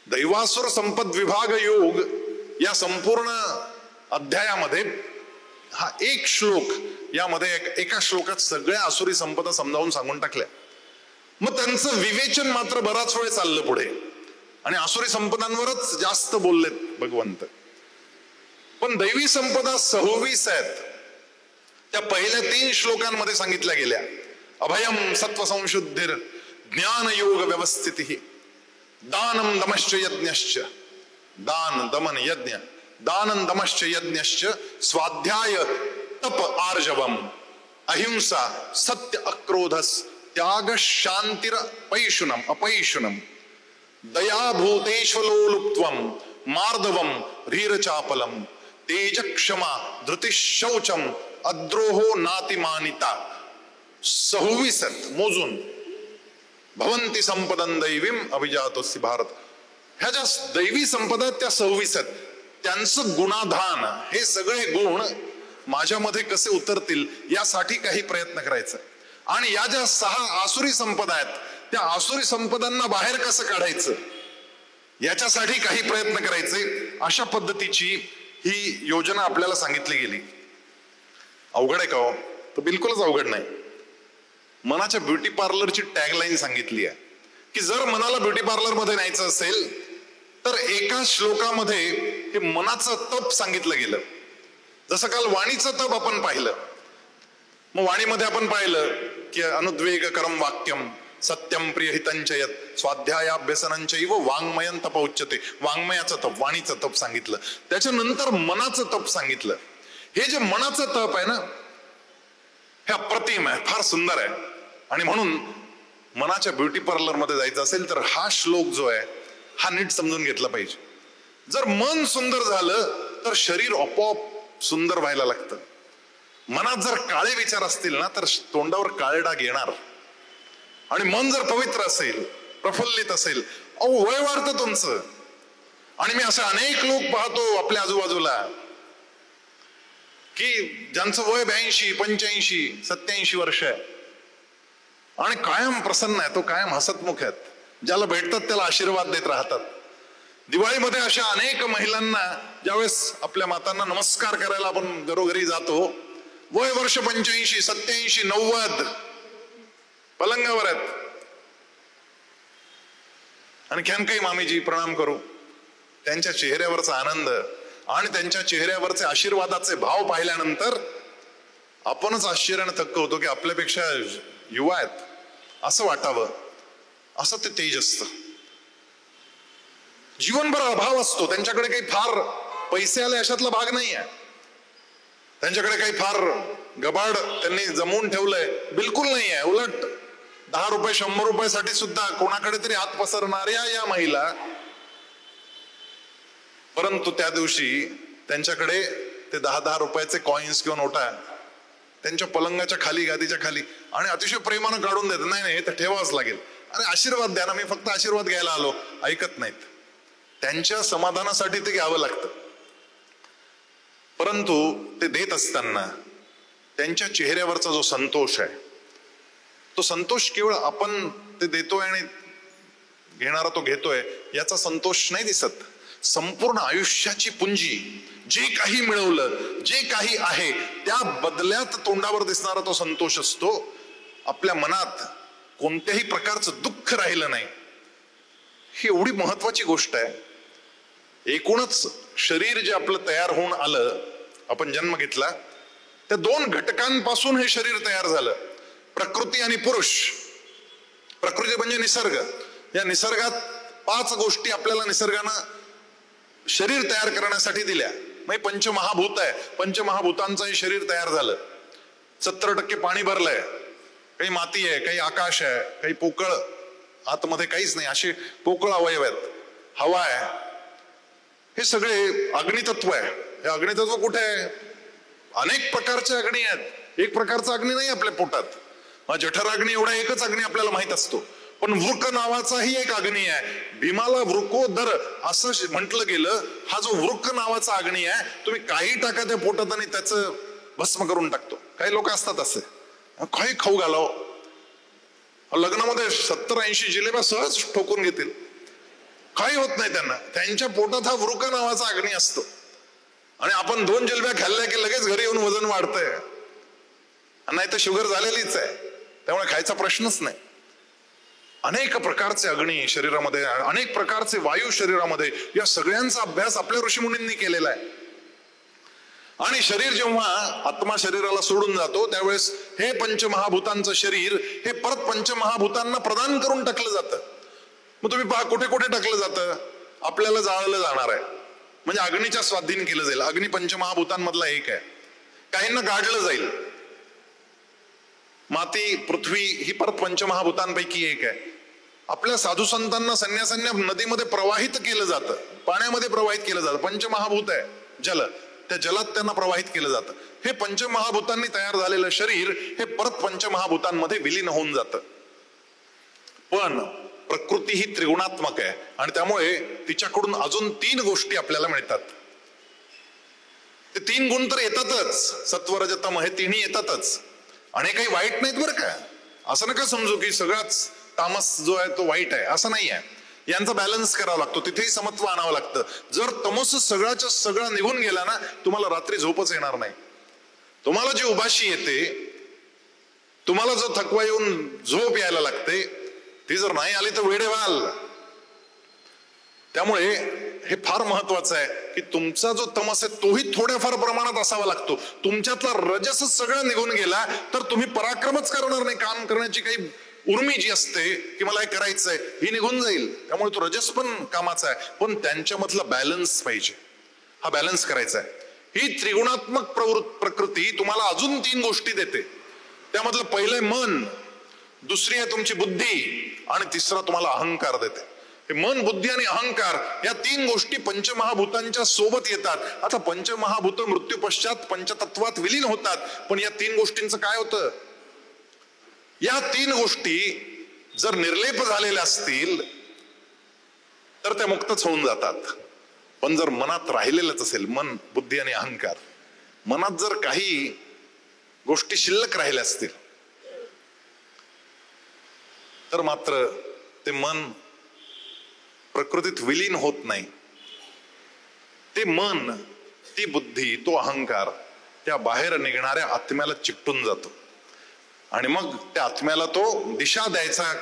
दैवासुर संपद विभाग योग या संपूर्ण अध्यायामध्ये हा एक श्लोक, यामध्ये एका श्लोकात सगळ्या आसुरी संपदा समजावून सांगून टाकल्या. मग त्यांचं विवेचन मात्र बराच वेळ चाललं पुढे आणि आसुरी संपदांवरच जास्त बोललेत भगवंत. पण दैवी संपदा 26 आहेत. त्या पहिल्या 3 श्लोकांमध्ये सांगितल्या गेल्या. अभयम सत्वसंशुद्धिर ज्ञान योग व्यवस्थिती दानम दमश्च यज्ञश्च. दान दमन यज्ञ, दानं दमश्च यज्ञश्च स्वाध्याय तप आर्जवम अहिंसा सत्य अक्रोधस त्याग शांतिर अपैशुनम दयाभूतेश्वलोलुप्त्वम मार्दवम रीरचापलम तेज क्षमा धृतिशौचम अद्रोहो नातिमानिता. 26 मोजून. भवंती संपदन दैवीम अभिजातोसी भारत. ह्या ज्या दैवी संपदा त्या 26 आहेत. त्यांचं गुणाधान, हे सगळे गुण माझ्यामध्ये कसे उतरतील यासाठी काही प्रयत्न करायचा. आणि या ज्या 6 आसुरी संपदा आहेत त्या आसुरी संपदांना बाहेर कसं काढायचं याच्यासाठी काही प्रयत्न करायचे. अशा पद्धतीची ही योजना आपल्याला सांगितली गेली. अवघड आहे का हो? तर बिलकुलच अवघड नाही. मनाच्या ब्युटी पार्लरची टॅगलाईन सांगितली आहे की जर मनाला ब्युटी पार्लर मध्ये न्यायचं असेल तर एका श्लोकामध्ये हे मनाचं तप सांगितलं गेलं. जसं काल वाणीचं तप आपण पाहिलं. मग वाणीमध्ये आपण पाहिलं की अनुद्वेग करम वाक्यम सत्यम प्रियहितंचयत स्वाध्यायाभ्यसनंचैव वाङ्मयं तप उच्यते. वाङ्मयाचं तप, वाणीचं तप सांगितलं. त्याच्यानंतर मनाचं तप सांगितलं. हे जे मनाचं तप आहे ना हे अप्रतिम आहे, फार सुंदर आहे. आणि म्हणून मनाच्या ब्युटी पार्लर मध्ये जायचं असेल तर हा श्लोक जो आहे हा नीट समजून घेतला पाहिजे. जर मन सुंदर झालं तर शरीर आपोआप सुंदर व्हायला लागतं. मनात जर काळे विचार असतील ना तर तोंडावर काळे डाग येणार. आणि मन जर पवित्र असेल, प्रफुल्लित असेल, अहो वय वाढतं तुमचं. आणि मी असे अनेक लोक पाहतो आपल्या आजूबाजूला की ज्यांचं वय 82, 85, 87 वर्ष आहे आणि कायम प्रसन्न आहे. तो कायम हसतमुख आहेत. ज्याला भेटतात त्याला आशीर्वाद देत राहतात. दिवाळीमध्ये अशा अनेक महिलांना ज्यावेळेस आपल्या मातांना नमस्कार करायला आपण घरोघरी जातो, वय वर्ष 85, 87, 90 पलंगावर आहेत. आणखीन काही मामीजी प्रणाम करू. त्यांच्या चेहऱ्यावरचा आनंद आणि त्यांच्या चेहऱ्यावरचे आशीर्वादाचे भाव पाहिल्यानंतर आपणच आश्चर्याने थक्क होतो की आपल्यापेक्षा युवा आहेत असं वाटावं, असं ते तेज असतं. जीवनभर अभाव असतो. त्यांच्याकडे काही फार पैसे आले अशातला भाग नाही आहे, त्यांच्याकडे काही फार गबाड त्यांनी जमवून ठेवलंय बिलकुल नाही आहे. उलट 10 रुपये 100 रुपयासाठी सुद्धा कोणाकडे तरी हात पसरणाऱ्या या महिला, परंतु त्या दिवशी त्यांच्याकडे ते 10-10 रुपयाचे कॉइन्स किंवा नोटा त्यांच्या पलंगाच्या खाली, गादीच्या खाली, आणि अतिशय प्रेमानं काढून देतात. नाही नाही, हे तर ठेवावंच लागेल. अरे आशीर्वाद द्या ना, मी फक्त आशीर्वाद घ्यायला आलो. ऐकत नाहीत. त्यांच्या समाधानासाठी ते घ्यावं लागतं. परंतु ते देत असताना त्यांच्या चेहऱ्यावरचा जो संतोष आहे, तो संतोष केवळ आपण ते देतोय आणि घेणारा तो घेतोय याचा संतोष नाही दिसत. संपूर्ण आयुष्याची पुंजी, जे काही मिळवलं, जे काही आहे त्या बदल्यात तोंडावर दिसणारा तो संतोष असतो. आपल्या मनात कोणत्याही प्रकारचं दुःख राहिलं नाही. ही एवढी महत्वाची गोष्ट आहे. एकूणच शरीर जे आपलं तयार होऊन आलं, आपण जन्म घेतला, त्या 2 घटकांपासून हे शरीर तयार झालं, प्रकृती आणि पुरुष. प्रकृती म्हणजे निसर्ग. या निसर्गात 5 गोष्टी आपल्याला निसर्गानं शरीर तयार करण्यासाठी दिल्या. मग पंचमहाभूत आहे, पंचमहाभूतांचंही शरीर तयार झालं. 70% पाणी भरलंय, काही माती आहे, काही आकाश आहे, काही पोकळ, आतमध्ये काहीच नाही असे पोकळ अवयव आहेत, हवा आहे. हे सगळे अग्नितत्व आहे. हे अग्नितत्व कुठे आहे? अनेक प्रकारचे अग्नी आहेत. एक प्रकारचा अग्नी नाही आपल्या पोटात. जठराग्नी एवढा एकच अग्नी आपल्याला माहित असतो, पण वृक नावाचाही एक अग्नी आहे. भीमाला वृकोदर असं म्हटलं गेलं. हा जो वृक नावाचा अग्नी आहे, तुम्ही काही टाका त्या पोटात आणि त्याचं भस्म करून टाकतो. काही लोक असतात असे, काही खाऊ घालाव, लग्नामध्ये 70-80 जिलेब्या सहज ठोकून घेतील, काही होत नाही त्यांना. त्यांच्या पोटात हा वृक नावाचा अग्नी असतो. आणि आपण 2 जिलेब्या खाल्ल्या की लगेच घरी येऊन वजन वाढतंय, नाही तर शुगर झालेलीच आहे, त्यामुळे खायचा प्रश्नच नाही. अनेक प्रकारचे अग्नी शरीरामध्ये, अनेक प्रकारचे वायू शरीरामध्ये, या सगळ्यांचा अभ्यास आपल्या ऋषीमुनींनी केलेला आहे. आणि शरीर जेव्हा आत्मा शरीराला सोडून जातो त्यावेळेस हे पंचमहाभूतांचं शरीर हे परत पंचमहाभूतांना प्रदान करून टाकलं जातं. मग तुम्ही पहा कुठे कुठे टाकलं जातं? आपल्याला जाळलं जाणार आहे, म्हणजे अग्नीच्या स्वाधीन केलं जाईल. अग्नी पंचमहाभूतांमधला एक आहे. काहींना गाडलं जाईल. माती, पृथ्वी ही परत पंचमहाभूतांपैकी एक आहे. आपल्या साधू संतांना, संन्यासांना नदीमध्ये प्रवाहित केलं जातं, पाण्यामध्ये प्रवाहित केलं जातं. पंचमहाभूत आहे जल, त्या जलात त्यांना प्रवाहित केलं जातं. हे पंचमहाभूतांनी तयार झालेलं शरीर हे परत पंचमहाभूतांमध्ये विलीन होऊन जातं. पण प्रकृती ही त्रिगुणात्मक आहे आणि त्यामुळे तिच्याकडून अजून 3 गोष्टी आपल्याला मिळतात. ते 3 गुण तर येतातच, सत्व रज तम हे 3ही येतातच. आणि काही वाईट नाहीत बरं का. असं नका समजू की सगळाच तामस जो आहे तो वाईट आहे, असं नाही आहे. यांचा बॅलन्स करावा लागतो, तिथेही समत्व आणावं लागतं. जर तमस सगळ्याच्या सगळा निघून गेला ना, तुम्हाला रात्री झोपच येणार नाही. तुम्हाला जी उभाशी येते, तुम्हाला जो थकवा येऊन झोप यायला लागते, ती जर नाही आली तर वेडे व्हाल. त्यामुळे हे फार महत्वाचं आहे की तुमचा जो तमस आहे तोही थोड्याफार प्रमाणात असावा लागतो. तुमच्यातला रजस सगळं निघून गेला तर तुम्ही पराक्रमच करणार नाही. काम करण्याची काही उर्मी जी असते की मला हे करायचंय, ही निघून जाईल. त्यामुळे तो रजस पण कामाचा आहे, पण त्यांच्यामधला बॅलन्स पाहिजे. हा बॅलन्स करायचा आहे. ही त्रिगुणात्मक प्रकृती तुम्हाला अजून 3 गोष्टी देते. त्यामधलं पहिलं आहे मन, दुसरी आहे तुमची बुद्धी आणि तिसरा तुम्हाला अहंकार देते. हे मन, बुद्धी आणि अहंकार या 3 गोष्टी पंचमहाभूतांच्या सोबत येतात. आता पंचमहाभूत मृत्यू पश्चात पंचतत्वात विलीन होतात, पण या 3 गोष्टींचं काय होतं? या 3 गोष्टी जर निर्लेप झालेल्या असतील तर त्या मुक्तच होऊन जातात. पण जर मनात राहिलेलंच असेल, मन, बुद्धी आणि अहंकार, मनात जर काही गोष्टी शिल्लक राहिल्या असतील तर मात्र ते मन प्रकृतीत विलीन होत नाही. ते मन, ती बुद्धी, तो अहंकार त्या बाहेर निघणाऱ्या आत्म्याला चिकटून जातो आणि मग त्या आत्म्याला तो दिशा द्यायचा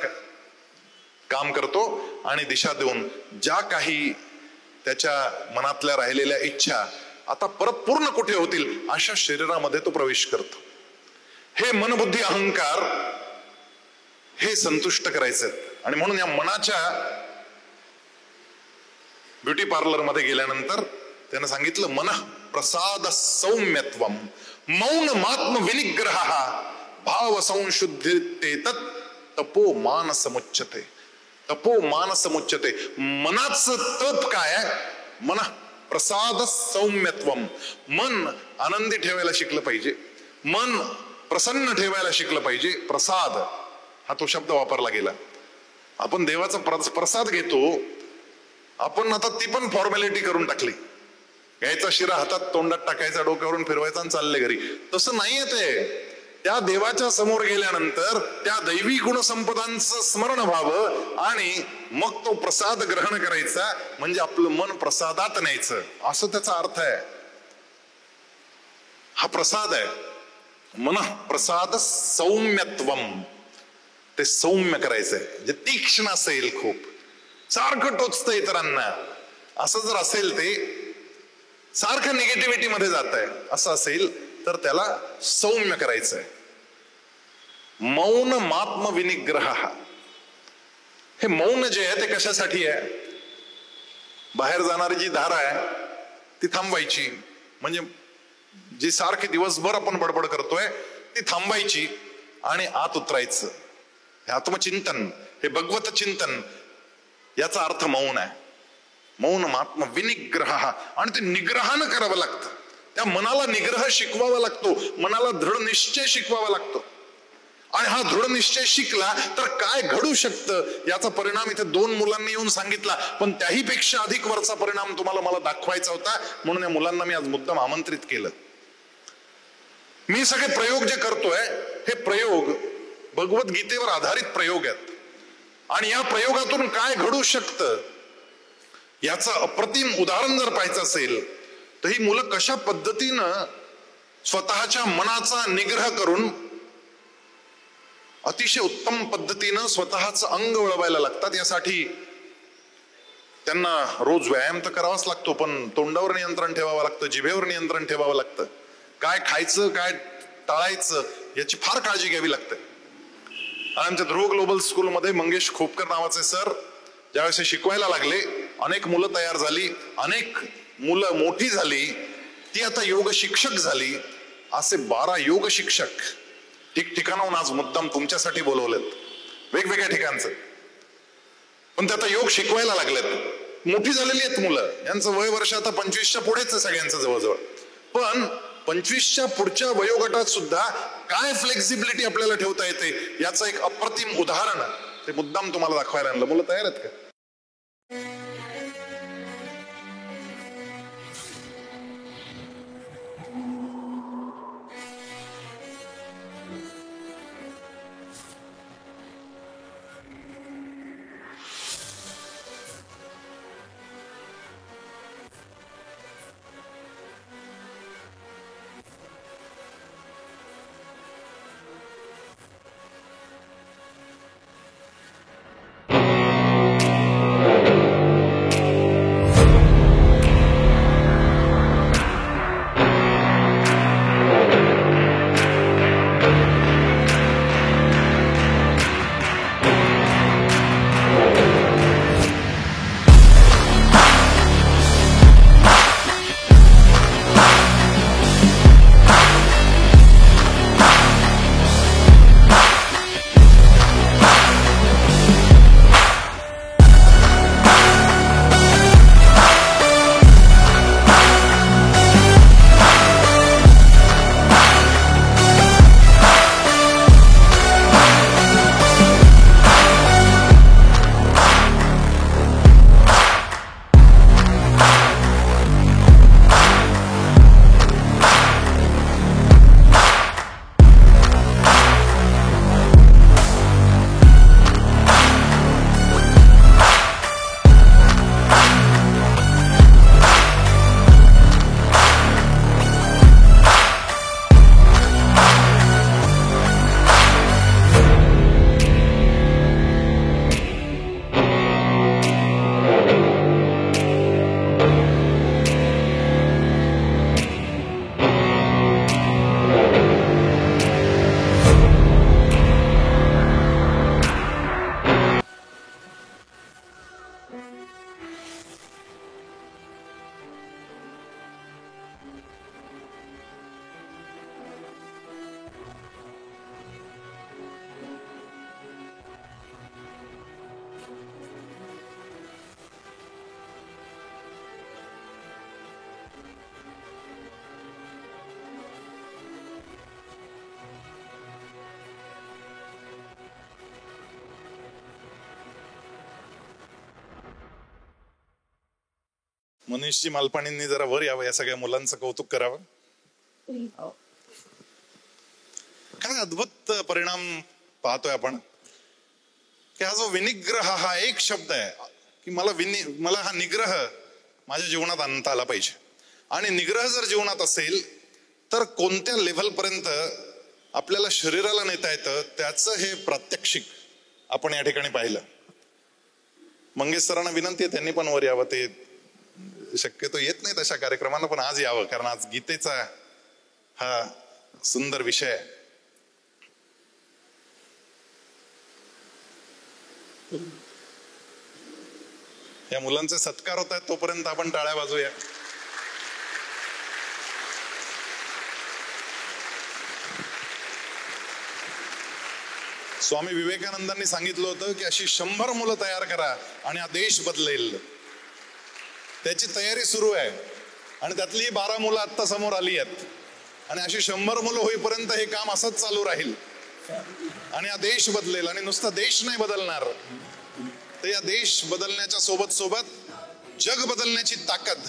काम करतो. आणि दिशा देऊन ज्या काही त्याच्या मनातल्या राहिलेल्या इच्छा आता परत पूर्ण कुठे होतील अशा शरीरामध्ये तो प्रवेश करतो. हे मनबुद्धी अहंकार हे संतुष्ट करायचे. आणि म्हणून या मनाच्या ब्युटी पार्लर मध्ये गेल्यानंतर त्यानं सांगितलं, मन प्रसाद सौम्यत्वम मौन मात्म विनिग्रह भाव संशुद्धते तत् तपो मानसमुच्यते. तपो मानसमुच्यते. मनाचं तप काय आहे? मन प्रसाद सौम्यत्वम. मन आनंदी ठेवायला शिकलं पाहिजे, मन प्रसन्न ठेवायला शिकलं पाहिजे. प्रसाद हा तो शब्द वापरला गेला. आपण देवाचा प्रसाद घेतो, आपण आता ती पण फॉर्मॅलिटी करून टाकली. घ्यायचा शिरा हातात तोंडात टाकायचा, डोक्यावरून फिरवायचा आणि चालले घरी. तसं नाहीये ते. त्या देवाच्या समोर गेल्यानंतर त्या दैवी गुणसंपदांचं स्मरण व्हावं आणि मग तो प्रसाद ग्रहण करायचा, म्हणजे आपलं मन प्रसादात न्यायचं, असं त्याचा अर्थ आहे. हा प्रसाद आहे. मन प्रसाद सौम्यत्वम. ते सौम्य करायचंय, जे तीक्ष्ण असेल, खूप सारखं टोचतं इतरांना असं जर असेल, ते सारखं निगेटिव्हिटी मध्ये जात आहे असं असेल तर त्याला सौम्य करायचंय. मौन मात्म विनिग्रह. हे मौन जे आहे ते कशासाठी आहे? बाहेर जाणारी जी धारा आहे ती थांबवायची. म्हणजे जी सारखी दिवसभर आपण बडबड करतोय ती थांबायची आणि आत उतरायचं. हे आत्मचिंतन, हे भगवत चिंतन, याचा अर्थ मौन आहे. मौन मात्म विनिग्रह. आणि ते निग्रहानं करावं लागतं. त्या मनाला निग्रह शिकवावा लागतो, मनाला दृढ निश्चय शिकवावा लागतो. आणि हा दृढ निश्चय शिकला तर काय घडू शकतं याचा परिणाम इथे 2 मुलांनी येऊन सांगितला. पण त्याही पेक्षा अधिक वरचा परिणाम तुम्हाला मला दाखवायचा होता, म्हणून या मुलांना मी आज मुद्दाम आमंत्रित केलं. मी सगळे प्रयोग जे करतोय हे प्रयोग भगवद्गीतेवर आधारित प्रयोग आहेत. आणि या प्रयोगातून काय घडू शकतं याचं अप्रतिम उदाहरण जर पाहायचं असेल तर ही मुलं कशा पद्धतीनं स्वतःच्या मनाचा निग्रह करून अतिशय उत्तम पद्धतीनं स्वतःच अंग वळवायला लागतात. यासाठी त्यांना रोज व्यायाम तर करावाच लागतो, पण तोंडावर नियंत्रण ठेवावं लागतं, जिभेवर नियंत्रण ठेवावं लागतं. काय खायचं, काय टाळायचं याची फार काळजी घ्यावी लागते. आमच्या ध्रुव ग्लोबल स्कूलमध्ये मंगेश खोपकर नावाचे सर ज्यावेळेस शिकवायला लागले, अनेक मुलं तयार झाली, अनेक मुलं मोठी झाली, ती आता योग शिक्षक झाली. असे 12 योग शिक्षक ठिकठिकाणाहून आज मुद्दाम तुमच्यासाठी बोलवलेत, वेगवेगळ्या ठिकाणचं. पण ते आता योग शिकवायला लागलेत. मोठी झालेली आहेत मुलं, यांचं वय वर्ष आता 25च्या पुढेच आहे सगळ्यांचं जवळजवळ. पण 25च्या पुढच्या वयोगटात सुद्धा काय फ्लेक्झिबिलिटी आपल्याला ठेवता येते याचं एक अप्रतिम उदाहरण ते मुद्दाम तुम्हाला दाखवायला आणलं. मुलं तयार आहेत का? मनीषजी मालपाणींनी जरा वर यावं, या सगळ्या मुलांचं कौतुक करावं. काय अद्भुत परिणाम पाहतोय आपण की हा जो विनिग्रह हा एक शब्द आहे की मला हा निग्रह माझ्या जीवनात आणता आला पाहिजे. आणि निग्रह जर जीवनात असेल तर कोणत्या लेव्हलपर्यंत आपल्याला शरीराला नेता येतं त्याचं हे प्रात्यक्षिक आपण या ठिकाणी पाहिलं. मंगेश सरांना विनंती आहे त्यांनी पण वर यावं. ते शक्यतो येत नाही तशा कार्यक्रमांना, पण आज यावं कारण आज गीतेचा हा सुंदर विषय आहे. या मुलांचे सत्कार होत आहेत तोपर्यंत आपण टाळ्या वाजवूया. स्वामी विवेकानंदांनी सांगितलं होतं की अशी 100 मुलं तयार करा आणि हा देश बदलेल. त्याची तयारी सुरू आहे आणि त्यातली 12 मुलं आत्ता समोर आली आहेत आणि अशी 100 मुलं होईपर्यंत हे काम असंच चालू राहील आणि हा देश बदलेल. आणि नुसता देश नाही बदलणार, तर या देश बदलण्याच्या सोबत सोबत जग बदलण्याची ताकद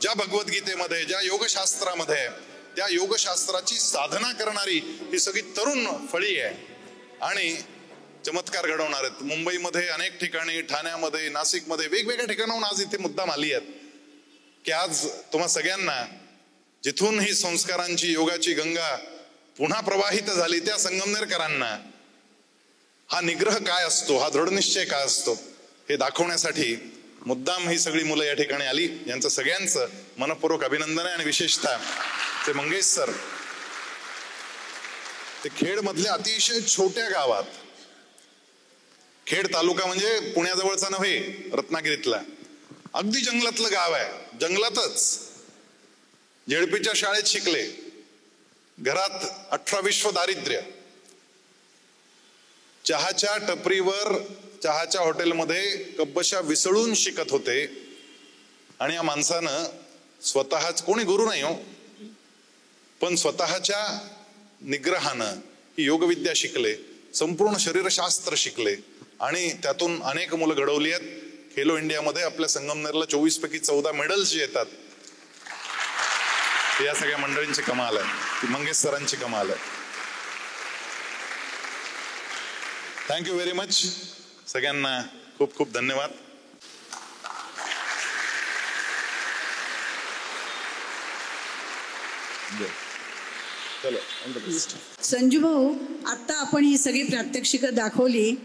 ज्या भगवद्गीतेमध्ये, ज्या योगशास्त्रामध्ये, त्या योगशास्त्राची साधना करणारी ही सगळी तरुण फळी आहे आणि चमत्कार घडवणार आहेत. मुंबईमध्ये अनेक ठिकाणी, ठाण्यामध्ये, नाशिकमध्ये, वेगवेगळ्या ठिकाणाहून आज इथे मुद्दाम आली आहेत की आज तुम्हा सगळ्यांना जिथून ही संस्कारांची, योगाची गंगा पुन्हा प्रवाहित झाली त्या संगमनेरकरांना हा निग्रह काय असतो, हा दृढनिश्चय काय असतो हे दाखवण्यासाठी मुद्दाम ही सगळी मुलं या ठिकाणी आली. यांचं सगळ्यांचं मनपूर्वक अभिनंदन आहे. आणि विशेषतः ते मंगेश सर, ते खेड मधल्या अतिशय छोट्या गावात, खेड तालुका म्हणजे पुण्याजवळचा नव्हे, रत्नागिरीतला, अगदी जंगलातलं गाव आहे. जंगलातच जेडपीच्या शाळेत शिकले, घरात 18-20 दारिद्र्य, चहाच्या टपरीवर, चहाच्या हॉटेलमध्ये कब्बशा विसळून शिकत होते. आणि या माणसानं स्वतःच, कोणी गुरु नाही हो, पण स्वतःच्या निग्रहानं ही योगविद्या शिकले, संपूर्ण शरीरशास्त्र शिकले आणि त्यातून अनेक मुलं घडवली आहेत. खेलो इंडियामध्ये आपल्या संगमनेरला 24 पैकी 14 मेडल्स जे येतात ते या सगळ्या मंडळींची कमाल आहे, ती मंगेश सरांची कमाल आहे. Thank you very much. सगळ्यांना खूप खूप धन्यवाद. संजू भाऊ, आता आपण ही सगळी प्रात्यक्षिकं दाखवली,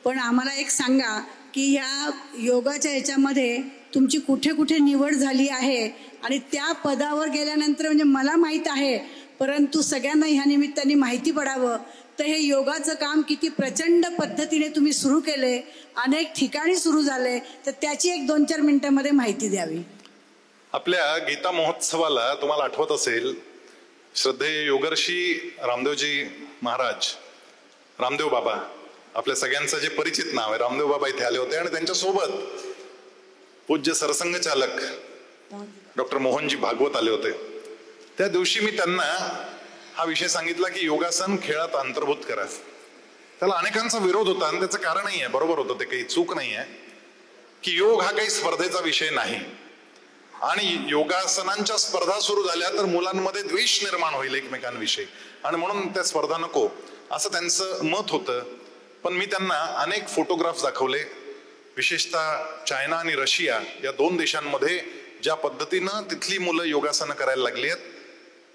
पण आम्हाला एक सांगा की ह्या योगाच्या ह्याच्यामध्ये तुमची कुठे कुठे निवड झाली आहे आणि त्या पदावर गेल्यानंतर, म्हणजे मला माहीत आहे परंतु सगळ्यांना ह्या निमित्ताने माहिती पडावं, तर हे योगाचं काम किती प्रचंड पद्धतीने तुम्ही सुरू केले, अनेक ठिकाणी सुरू झाले, तर त्याची एक 2-4 मिनिटांमध्ये माहिती द्यावी. आपल्या गीता महोत्सवाला तुम्हाला आठवत असेल, श्रद्धेय योगर्षी रामदेवजी महाराज, रामदेव बाबा, आपल्या सगळ्यांचं जे परिचित नाव आहे, रामदेव बाबा इथे आले होते आणि त्यांच्यासोबत पूज्य सरसंघ चालक डॉक्टर मोहनजी भागवत आले होते. त्या दिवशी मी त्यांना हा विषय सांगितला की योगासन खेळात अंतर्भूत करा. त्याला अनेकांचा विरोध होता आणि त्याचं कारणही आहे, बरोबर होतं, ते काही चूक नाही आहे की योग हा काही स्पर्धेचा विषय नाही आणि योगासनांच्या स्पर्धा सुरू झाल्या तर मुलांमध्ये द्वेष निर्माण होईल एकमेकांविषयी आणि म्हणून त्या स्पर्धा नको, असं त्यांचं मत होतं. पण मी त्यांना अनेक फोटोग्राफ्स दाखवले, विशेषतः चायना आणि रशिया या 2 देशांमध्ये ज्या पद्धतीनं तिथली मुलं योगासनं करायला लागली आहेत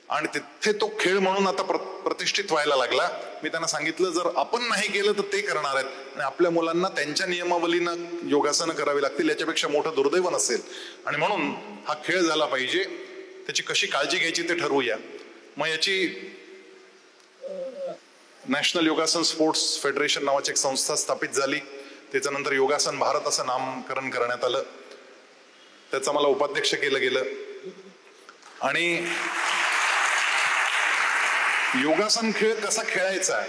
आणि तिथे तो खेळ म्हणून आता प्रतिष्ठित व्हायला लागला. मी त्यांना सांगितलं जर आपण नाही केलं तर ते करणार आहेत आणि आपल्या मुलांना त्यांच्या नियमावलीनं योगासनं करावी लागतील, याच्यापेक्षा मोठं दुर्दैव नसेल. आणि म्हणून हा खेळ झाला पाहिजे, त्याची कशी काळजी घ्यायची ते ठरवूया. मग याची नॅशनल योगासन स्पोर्ट्स फेडरेशन नावाची एक संस्था स्थापित झाली. त्याच्यानंतर योगासन भारत असं नामकरण करण्यात आलं. त्याचं मला उपाध्यक्ष केलं गेलं आणि योगासन खेळ कसा खेळायचा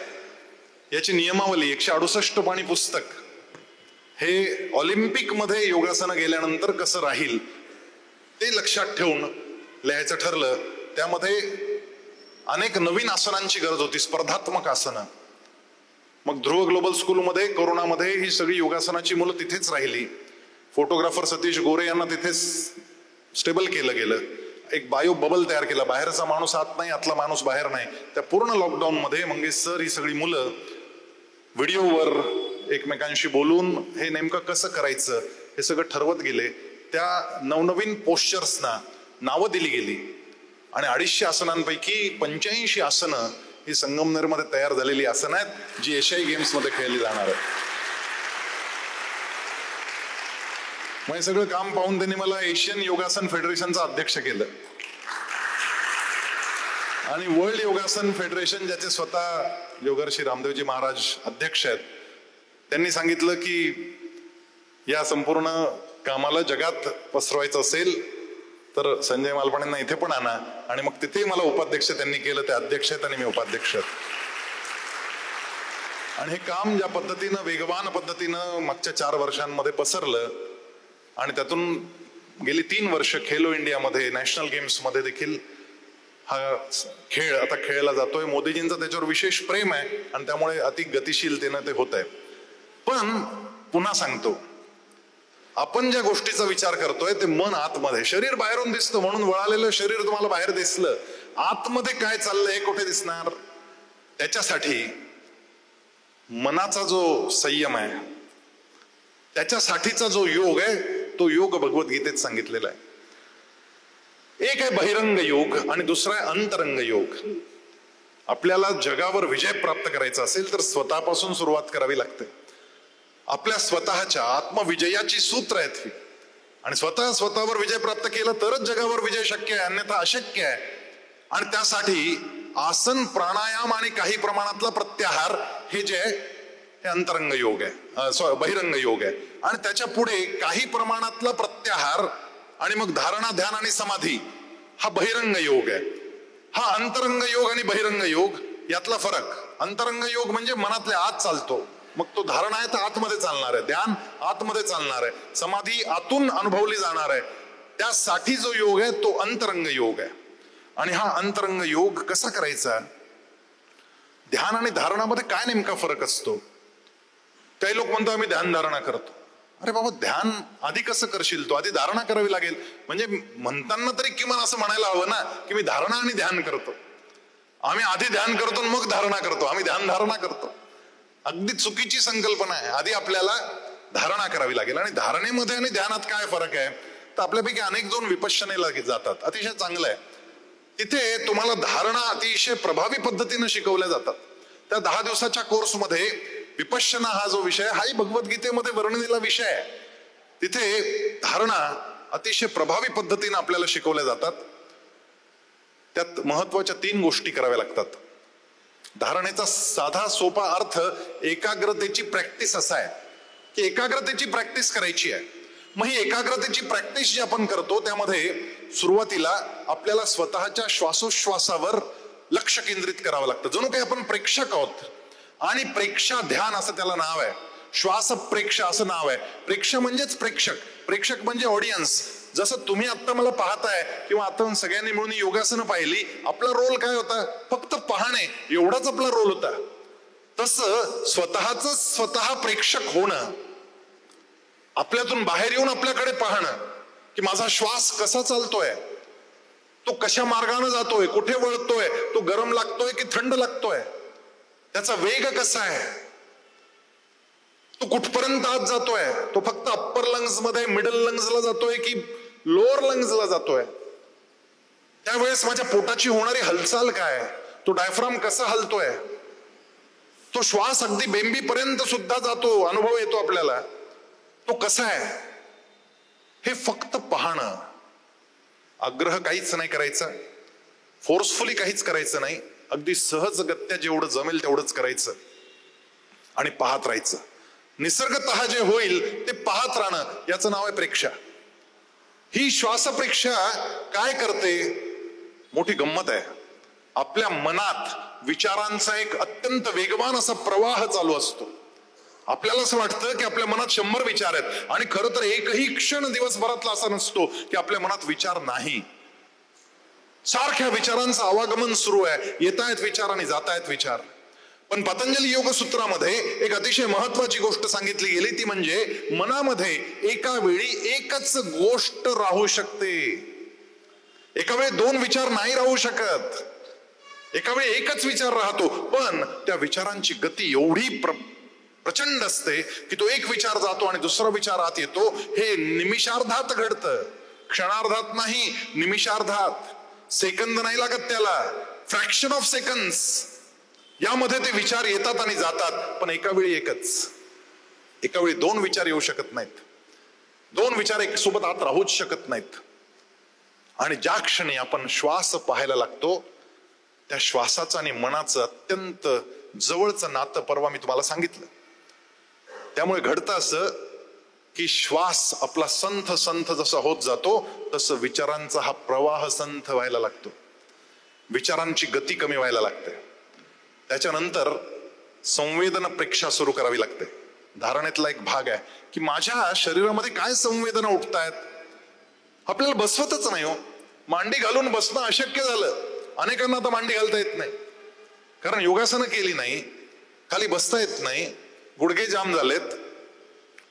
याची नियमावली 168 पानी पुस्तक हे ऑलिम्पिक मध्ये योगासनं गेल्यानंतर कसं राहील ते लक्षात ठेवून लिहायचं ठरलं. त्यामध्ये अनेक नवीन आसनांची गरज होती, स्पर्धात्मक आसनं. मग ध्रुव ग्लोबल स्कूलमध्ये कोरोनामध्ये ही सगळी योगासनाची मुलं तिथेच राहिली. फोटोग्राफर सतीश गोरे यांना तिथेच स्टेबल केलं गेलं, एक बायो बबल तयार केला, बाहेरचा माणूस आत नाही, आतला माणूस बाहेर नाही. त्या पूर्ण लॉकडाऊन मध्ये मंगेश सर ही सगळी मुलं व्हिडिओवर एकमेकांशी बोलून हे नेमकं कसं करायचं हे सगळं ठरवत गेले. त्या नवनवीन पोस्चर्सना नावं दिली गेली आणि 250 आसनांपैकी 85 आसनं ही संगमनेरमध्ये तयार झालेली आसनं आहेत जी एशियाई गेम्स मध्ये खेळली जाणार आहेत. मग सगळं काम पाहून त्यांनी मला एशियन योगासन फेडरेशनचा अध्यक्ष केलं आणि वर्ल्ड योगासन फेडरेशन, ज्याचे स्वतः योगर्षी रामदेवजी महाराज अध्यक्ष आहेत, त्यांनी सांगितलं की या संपूर्ण कामाला जगात पसरवायचं असेल तर संजय मालपाणेंना इथे पण आणा. आणि मग तिथे मला उपाध्यक्ष त्यांनी केलं. ते अध्यक्ष आहेत आणि मी उपाध्यक्ष आहेत. आणि हे काम ज्या पद्धतीनं वेगवान पद्धतीनं मागच्या 4 वर्षांमध्ये पसरलं आणि त्यातून गेली 3 वर्ष खेलो इंडियामध्ये, नॅशनल गेम्स मध्ये देखील हा खेळ आता खेळला जातोय. मोदीजींचं त्याच्यावर विशेष प्रेम आहे आणि त्यामुळे अति गतिशीलतेनं ते होत आहे. पण पुन्हा सांगतो, आपण ज्या गोष्टीचा विचार करतोय ते मन आतमध्ये, शरीर बाहेरून दिसतं म्हणून वळालेलं शरीर तुम्हाला बाहेर दिसलं, आतमध्ये काय चाललंय हे कुठे दिसणार? त्याच्यासाठी मनाचा जो संयम आहे, त्याच्यासाठीचा जो योग आहे, तो योग भगवद्गीतेत सांगितलेला आहे. एक आहे बहिरंग योग आणि दुसरा आहे अंतरंग योग. आपल्याला जगावर विजय प्राप्त करायचा असेल तर स्वतःपासून सुरुवात करावी लागते. आपल्या स्वतःच्या आत्मविजयाची सूत्र आहेत ही. आणि स्वतःवर विजय प्राप्त केला तरच जगावर विजय शक्य आहे, अन्यथा अशक्य आहे. आणि त्यासाठी आसन, प्राणायाम आणि काही प्रमाणातला प्रत्याहार हे जे आहे हे अंतरंग योग आहे, बहिरंग योग आहे. आणि त्याच्या पुढे काही प्रमाणातला प्रत्याहार आणि मग धारणा, ध्यान आणि समाधी हा बहिरंग योग आहे. हा अंतरंग योग आणि बहिरंग योग यातला फरक. अंतरंग योग म्हणजे मनातल्या आत चालतो, मग तो धारणा आहे तर आतमध्ये चालणार आहे, ध्यान आतमध्ये चालणार आहे, समाधी आतून अनुभवली जाणार आहे. त्यासाठी जो योग आहे तो अंतरंग योग आहे. आणि हा अंतरंग योग कसा करायचा? ध्यान आणि धारणामध्ये काय नेमका फरक असतो? काही लोक म्हणतात आम्ही ध्यान धारणा करतो. अरे बाबा, ध्यान आधी कसं करशील? तो आधी धारणा करावी लागेल. म्हणजे म्हणताना तरी किमान असं म्हणायला हवं ना की मी धारणा आणि ध्यान करतो. आम्ही आधी ध्यान करतो मग धारणा करतो, आम्ही ध्यान धारणा करतो. अगदी चुकीची संकल्पना आहे. आधी आपल्याला धारणा करावी लागेल. आणि धारणेमध्ये आणि ध्यानात काय फरक आहे? तर आपल्यापैकी अनेक जण विपश्यनेला जातात, अतिशय चांगलं आहे. तिथे तुम्हाला धारणा अतिशय प्रभावी पद्धतीने शिकवल्या जातात. त्या 10 दिवसाच्या कोर्समध्ये विपश्यना हा जो विषय, हाही भगवद्गीतेमध्ये वर्णिलेला विषय आहे. तिथे धारणा अतिशय प्रभावी पद्धतीने आपल्याला शिकवल्या जातात. त्यात महत्वाच्या 3 गोष्टी कराव्या लागतात. धारणेचा साधा सोपा अर्थ एकाग्रतेची प्रॅक्टिस असा आहे की एकाग्रतेची प्रॅक्टिस करायची आहे. मग ही एकाग्रतेची प्रॅक्टिस जी आपण करतो त्यामध्ये सुरुवातीला आपल्याला स्वतःच्या श्वासोश्वासावर लक्ष केंद्रित करावं लागतं. जणू काही आपण प्रेक्षक आहोत. आणि प्रेक्षा ध्यान असं त्याला नाव आहे. श्वास प्रेक्षा असं नाव आहे. प्रेक्षा म्हणजेच प्रेक्षक, प्रेक्षक म्हणजे ऑडियन्स. जसं तुम्ही आता मला पाहताय किंवा आता सगळ्यांनी मिळून योगासनं पाहिली, आपला रोल काय होता? फक्त पाहणे, एवढाच आपला रोल होता. तसं स्वतः प्रेक्षक होणं, आपल्यातून बाहेर येऊन आपल्याकडे पाहणं की माझा श्वास कसा चालतोय, तो कशा मार्गाने जातोय, कुठे वळतोय, तो गरम लागतोय की थंड लागतोय, त्याचा वेग कसा आहे, तो कुठपर्यंत आत जातोय, तो फक्त अप्पर लंग्स मध्ये, मिडल लंग्सला जातोय की लोअर लंग्सला जातोय, त्यावेळेस माझ्या पोटाची होणारी हालचाल काय, तो डायफ्राम कसा हलतोय, तो श्वास अगदी बेंबीपर्यंत सुद्धा जातो, अनुभव येतो आपल्याला, तो कसा आहे, हे फक्त पाहणं. आग्रह काहीच नाही करायचा, फोर्सफुली काहीच करायचं नाही, अगदी सहजगत्या जेवढं जमेल तेवढंच करायचं आणि पाहत राहायचं. निसर्गतः जे होईल ते पाहत राहणं, याचं नाव आहे प्रेक्षा. ही श्वासप्रेक्षा काय करते? मोठी गंमत आहे. आपल्या मनात विचारांचा एक अत्यंत वेगवान असा प्रवाह चालू असतो. आपल्याला असं वाटतं की आपल्या मनात 100 विचार आहेत आणि खरं तर एकही क्षण दिवसभरातला असा नसतो की आपल्या मनात विचार नाही. सारख्या विचारांचं आवागमन सुरू आहे, येतायत विचार आणि जातायत विचार. पण पतंजली योग सूत्रामध्ये एक अतिशय महत्वाची गोष्ट सांगितली गेली, ती म्हणजे मनामध्ये एका वेळी एकच गोष्ट राहू शकते. एका वेळी दोन विचार नाही राहू शकत. एका वेळी एकच विचार राहतो, पण त्या विचारांची गती एवढी प्रचंड असते की तो एक विचार जातो आणि दुसरा विचार आत येतो. हे निमिषार्धात घडतं, क्षणार्धात नाही, निमिषार्धात. सेकंद नाही लागत त्याला, फ्रॅक्शन ऑफ सेकंड्स यामध्ये ते विचार येतात आणि जातात. पण एका वेळी एकच. एका वेळी दोन विचार येऊ शकत नाहीत. दोन विचार एक सोबत आत राहूच शकत नाहीत. आणि ज्या क्षणी आपण श्वास पाहायला लागतो, त्या श्वासाचं आणि मनाचं अत्यंत जवळचं नातं परवा मी तुम्हाला सांगितलं. त्यामुळे घडतं असं की श्वास आपला संथ संथ जसा होत जातो, तसं विचारांचा हा प्रवाह संथ व्हायला लागतो. विचारांची गती कमी व्हायला लागते. त्याच्यानंतर संवेदना प्रेक्षा सुरू करावी लागते. धारणेतला एक भाग आहे की माझ्या शरीरामध्ये काय संवेदना उठतायत. आपल्याला बसवतच नाही हो. मांडी घालून बसणं अशक्य झालं. अनेकांना आता मांडी घालता येत नाही, कारण योगासनं केली नाही, खाली बसता येत नाही, गुडघे जाम झालेत.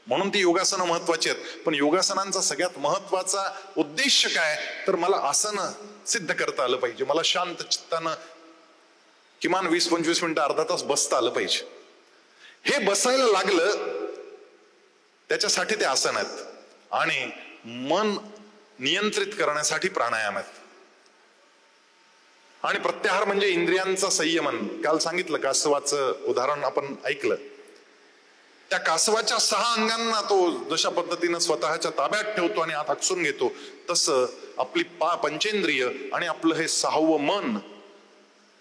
म्हणून ती योगासनं महत्वाची आहेत. पण योगासनांचा सगळ्यात महत्वाचा उद्देश काय, तर मला आसनं सिद्ध करता आलं पाहिजे. मला शांत चित्तानं किमान 20-25 मिनिटं, अर्धा तास बसता आलं पाहिजे. हे बसायला लागलं त्याच्यासाठी ते आसन आहेत. आणि मन नियंत्रित करण्यासाठी प्राणायाम आहेत. आणि प्रत्याहार म्हणजे इंद्रियांचा संयमन. काल सांगितलं, कासवाचं उदाहरण आपण ऐकलं. त्या कासवाच्या 6 अंगांना तो जशा पद्धतीनं स्वतःच्या ताब्यात ठेवतो आणि आत आकसून घेतो, तसं आपली पंचेंद्रिय आणि आपलं हे 6वं मन,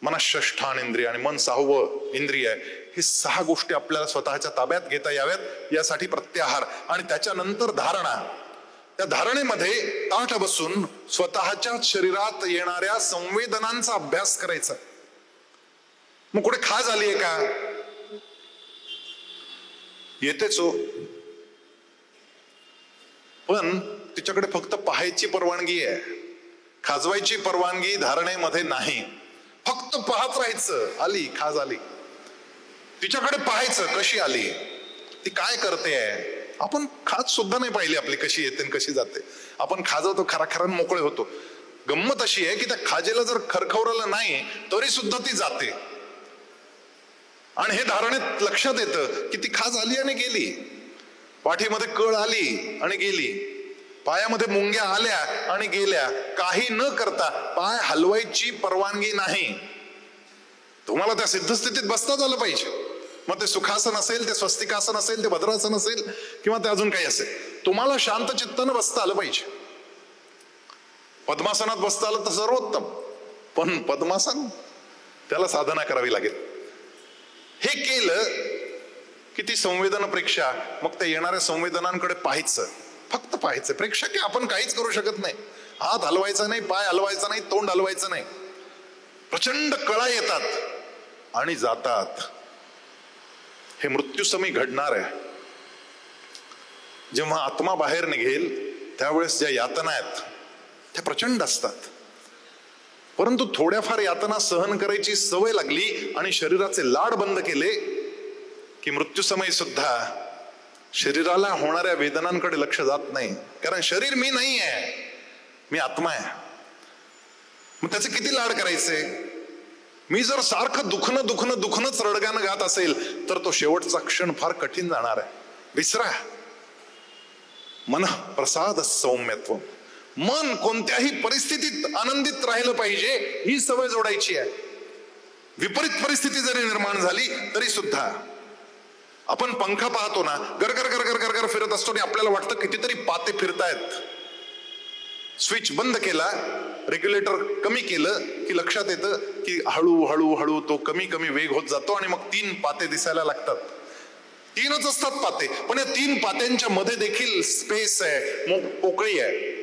मनःष्ठानेंद्रिय आणि मन 6वं इंद्रिय आहे, हे 6 गोष्टी आपल्याला स्वतःच्या ताब्यात घेता याव्यात, यासाठी प्रत्याहार. आणि त्याच्यानंतर धारणा. त्या धारणेमध्ये ताठ बसून स्वतःच्या शरीरात येणाऱ्या संवेदनांचा अभ्यास करायचा. मग कुठे खाज आलीये का? येतेच हो, पण तिच्याकडे फक्त पाहायची परवानगी आहे, खाजवायची परवानगी धारणेमध्ये नाही. फक्त पाहत राहायचं. आली खाज, आली, तिच्याकडे पाहायचं कशी आली, ती काय करते आहे. आपण खाज सुद्धा नाही पाहिली आपली कशी येते आणि कशी जाते. आपण खाजवतो, खराखरान मोकळे होतो. गंमत अशी आहे की त्या खाजेला जर खरखवरलं नाही तरी सुद्धा ती जाते. आणि हे धारणेत लक्षात येतं की ती खाज आली आणि गेली. पाठीमध्ये कळ आली आणि गेली. पायामध्ये मुंग्या आल्या आणि गेल्या. काही न करता पाय हलवायची परवानगी नाही. तुम्हाला त्या सिद्धस्थितीत बसताच आलं पाहिजे. मग ते सुखासन असेल, ते स्वस्तिकासन असेल, ते भद्रासन असेल, किंवा ते अजून काही असेल, तुम्हाला शांत चित्तानं बसता आलं पाहिजे. पद्मासनात बसता आलं तर सर्वोत्तम, पण पद्मासन त्याला साधना करावी लागेल. हे केलं की ती संवेदना प्रेक्षा, मग त्या येणाऱ्या संवेदनांकडे पाहायचं, फक्त पाहायचं. प्रेक्षा की आपण काहीच करू शकत नाही. हात हलवायचा नाही, पाय हलवायचा नाही, तोंड हलवायचं नाही. प्रचंड कळा येतात आणि जातात. हे मृत्यूसमयी घडणार आहे. जेव्हा आत्मा बाहेर निघेल त्यावेळेस ज्या यातना आहेत त्या प्रचंड असतात. परंतु थोड्याफार यातना सहन करायची सवय लागली आणि शरीराचे लाड बंद केले की मृत्यूसमयी सुद्धा शरीराला होणाऱ्या वेदनांकडे लक्ष जात नाही. कारण शरीर मी नाही आहे, मी आत्मा आहे. मग त्याचे किती लाड करायचे. मी जर सारखं दुखणंच रडगाणं गात असेल तर तो शेवटचा क्षण फार कठीण जाणार आहे. विसरा. मन प्रसाद सौम्यत्व. मन कोणत्याही परिस्थितीत आनंदित राहिलं पाहिजे ही सवय जोडायची आहे. विपरीत परिस्थिती जरी निर्माण झाली तरी सुद्धा. आपण पंखा पाहतो ना, गरगर गरगर गरगर फिरत असतो आणि आपल्याला वाटतं कितीतरी पाते फिरतायत. स्विच बंद केला, रेग्युलेटर कमी केलं की लक्षात येतं की हळूहळू तो कमी वेग होत जातो आणि मग 3 पाते दिसायला लागतात. 3च असतात पाते, पण या 3 पात्यांच्या मध्ये देखील स्पेस आहे, पोकळी आहे.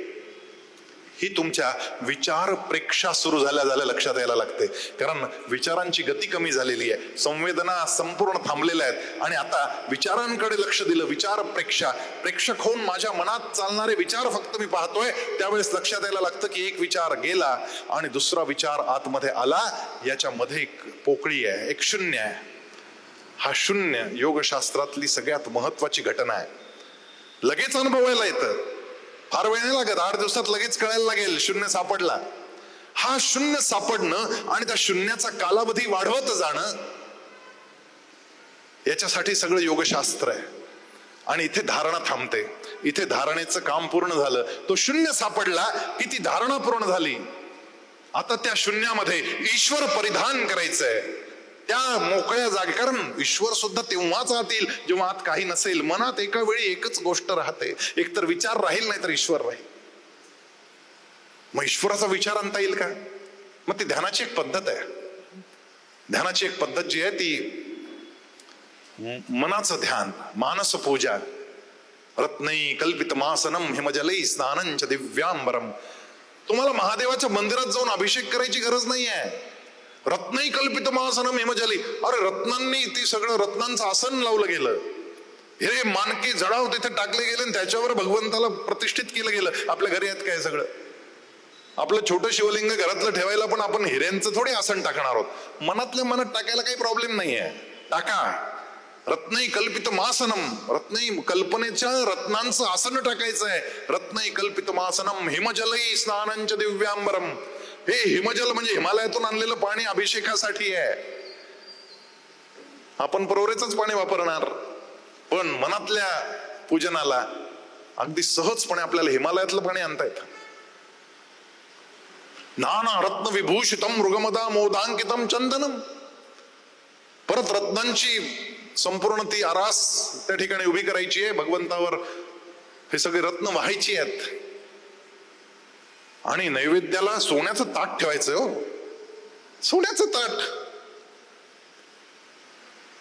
ही तुमच्या विचार प्रेक्षा सुरू झाल्या लक्षात यायला लागते. कारण विचारांची गती कमी झालेली आहे, संवेदना संपूर्ण थांबलेल्या आहेत. आणि आता विचारांकडे लक्ष दिलं, विचार प्रेक्षा, प्रेक्षक होऊन माझ्या मनात चालणारे विचार फक्त मी पाहतोय. त्यावेळेस लक्षात यायला लागतं की एक विचार गेला आणि दुसरा विचार आतमध्ये आला. याच्यामध्ये एक पोकळी आहे, एक शून्य आहे. हा शून्य योगशास्त्रातली सगळ्यात महत्वाची घटना आहे. लगेच अनुभवायला येतं, फार वेळ नाही लागत, 8 दिवसात लगेच कळायला लागेल शून्य सापडला. हा शून्य सापडणं आणि त्या शून्याचा कालावधी वाढवत जाणं, याच्यासाठी सगळं योगशास्त्र आहे. आणि इथे धारणा थांबते. इथे धारणेचं काम पूर्ण झालं, तो शून्य सापडला की ती धारणा पूर्ण झाली. आता त्या शून्यामध्ये ईश्वर परिधान करायचंय, त्या मोकळ्या जागे. कारण ईश्वर सुद्धा तेव्हाच आतील जेव्हा आत काही नसेल. मनात एका वेळी एकच गोष्ट राहते, एकतर विचार राहील नाही तर ईश्वर राहील. मग ईश्वराचा विचार आणता येईल का? मग ती ध्यानाची एक पद्धत आहे. ध्यानाची एक पद्धत जी आहे ती मनाचं ध्यान, मानस पूजा. रत्नै कल्पितमासनम हिमजलै स्नानंच दिव्यांबरम. तुम्हाला महादेवाच्या मंदिरात जाऊन अभिषेक करायची गरज नाहीये. रत्नै कल्पितमासनम हिमजली, अरे रत्नांनी ती सगळं रत्नांचं आसन लावलं गेलं, हिरे मानके जडाव तिथे टाकले गेले आणि त्याच्यावर भगवंताला प्रतिष्ठित केलं गेलं. आपल्या घरी आहेत काय सगळं? आपलं छोटं शिवलिंग घरातलं ठेवायला पण आपण हिऱ्यांचं थोडे आसन टाकणार आहोत. मनातल्या मनात टाकायला काही प्रॉब्लेम नाहीये, टाका. रत्नै कल्पितमासनम, रत्नै कल्पनेच्या रत्नांचं आसन टाकायचं आहे. रत्नै कल्पितमासनम हिमजलै स्नानंच दिव्यांबरम. हे हिमजल म्हणजे हिमालयातून आणलेलं पाणी अभिषेकासाठी आहे. आपण पुरवरेचंच पाणी वापरणार, पण मनातल्या पूजनाला अगदी सहजपणे आपल्याला हिमालयातलं पाणी आणता येतं. नाना रत्न विभूषितम मृगमदा मोदांकितम चंदनम. परत रत्नांची संपूर्ण ती आरास त्या ठिकाणी उभी करायची आहे. भगवंतावर हे सगळे रत्न व्हायची आहेत. आणि नैवेद्याला सोन्याचं ताट ठेवायचं. हो, सोन्याचं ताट.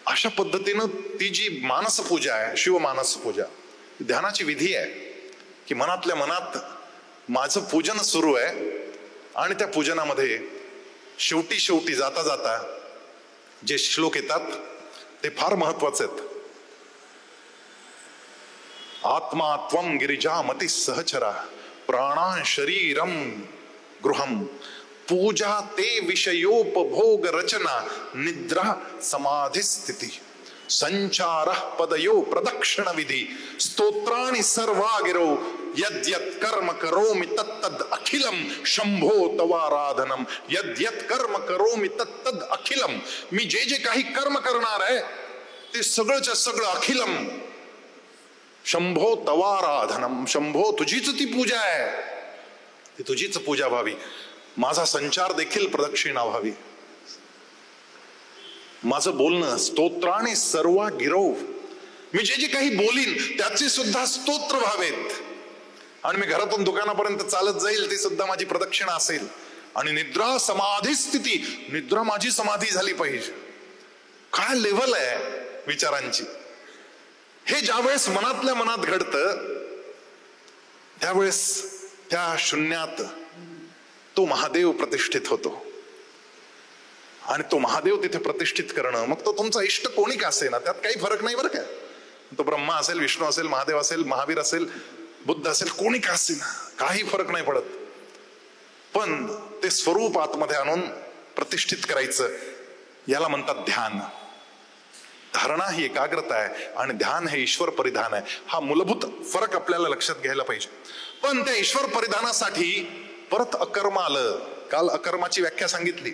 अशा पद्धतीनं ती जी मानस पूजा आहे, शिवमानस पूजा, ध्यानाची विधी आहे की मनातल्या मनात माझं पूजन सुरू आहे. आणि त्या पूजनामध्ये शेवटी जाता जाता जे श्लोक येतात ते फार महत्वाचे आहेत. आत्मा त्वं गिरिजामती सहचरा प्राणा शरीरम गृहम पूजा ते विषयोपभोग रचना निद्रा समाधी स्थिती संचार पदयो प्रदक्षिण विधी स्तोत्राणि सर्वा गिरो यद्यत् कर्म करोमि तत्तद अखिलम शंभो तवाराधनम. यद्यत् कर्म करोमि तत्तद अखिलम. मी जे जे काही कर्म करणार आहे ते सगळंच्या सगळं अखिलम शंभो तवाराधनम. शंभो तुझीच ती पूजा आहे, ती तुझीच पूजा व्हावी. माझा संचार देखील प्रदक्षिणा व्हावी. माझं बोलणं स्तोत्राने सर्वा गिरव, मी जे जे काही बोलीन त्याचे सुद्धा स्तोत्र व्हावेत. आणि मी घरातून दुकानापर्यंत चालत जाईल ती सुद्धा माझी प्रदक्षिणा असेल. आणि निद्रा समाधी स्थिती, निद्रा माझी समाधी झाली पाहिजे. काय लेव्हल आहे विचारांची. हे ज्यावेळेस मनातल्या मनात घडतं त्यावेळेस त्या शून्यात तो महादेव प्रतिष्ठित होतो. आणि तो महादेव तिथे प्रतिष्ठित करणं, मग तो तुमचा इष्ट कोणी का असेना, त्यात काही फरक नाही बरं का. तो ब्रह्मा असेल, विष्णू असेल, महादेव असेल, महावीर असेल, बुद्ध असेल, कोणी का असेना, काही फरक नाही पडत. पण ते स्वरूप आतमध्ये आणून प्रतिष्ठित करायचं, याला म्हणतात ध्यान. धारणा ही एकाग्रता आहे आणि ध्यान हे ईश्वर परिधान आहे. हा मूलभूत फरक आपल्याला लक्षात घ्यायला पाहिजे. पण त्या ईश्वर परिधानासाठी परत अकर्म आलं. काल अकर्माची व्याख्या सांगितली.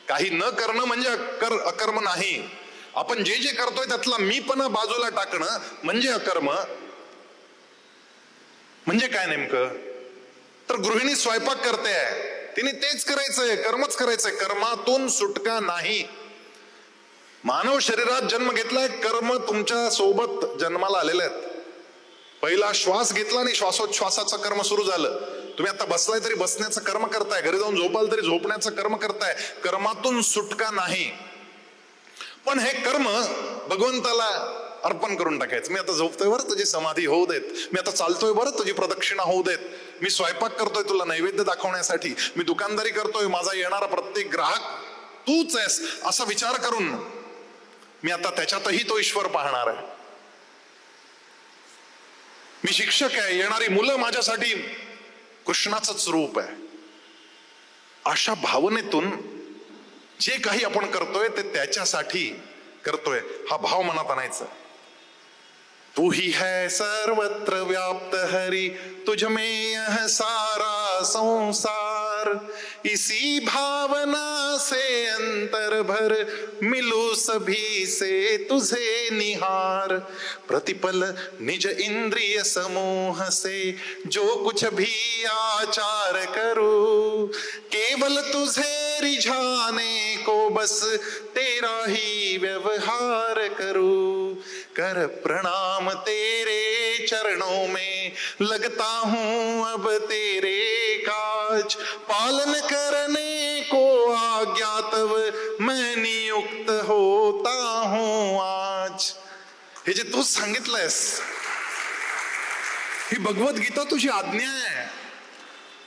काही न करणं म्हणजे अकर्म नाही. आपण जे जे करतोय त्यातला मीपणा बाजूला टाकणं म्हणजे अकर्म. म्हणजे काय नेमकं? तर गृहिणी स्वयंपाक करते आहे, तिने तेच करायचंय, कर्मच करायचंय, कर्मातून सुटका नाही. मानव शरीरात जन्म घेतलाय, कर्म तुमच्या सोबत जन्माला आलेले आहेत. पहिला श्वास घेतला आणि श्वासोच्छ्वासाचं कर्म सुरू झालं. तुम्ही आता बसलाय तरी बसण्याचं कर्म करताय, घरी जाऊन झोपाल तरी झोपण्याचं कर्म करताय. कर्मातून सुटका नाही. पण हे कर्म भगवंताला अर्पण करून टाकायचं. मी आता झोपतोय बरं तुझी समाधी होऊ देत, मी आता चालतोय बरं तुझी प्रदक्षिणा होऊ देत, मी स्वयंपाक करतोय तुला नैवेद्य दाखवण्यासाठी, मी दुकानदारी करतोय, माझा येणारा प्रत्येक ग्राहक तूच आहेस असा विचार करून मी आता त्याच्यातही तो ईश्वर पाहणार आहे. मी शिक्षक आहे, येणारी मुलं माझ्यासाठी कृष्णाचंच रूप आहे. अशा भावनेतून जे काही आपण करतोय ते त्याच्यासाठी, करतोय हा भाव मनात आणायचा. तू ही है सर्वत्र व्याप्त हरि, तुझ में यह सारा संसार, इसी भावना से अंतर भर, मिलू सभी से तुझे निहार. प्रतिपल निज इंद्रिय समूह से जो कुछ भी आचार करूं, केवल तुझे रिझाने को बस तेरा ही व्यवहार करूं. कर प्रणाम तेरे चरणों में, लगता हूं अब तेरे काज, पालन करने को आज्ञा तव मैं नियुक्त होता हूं आज. हे जे तू सांगितलंयस, ही भगवद्गीता तुझी आज्ञा आहे.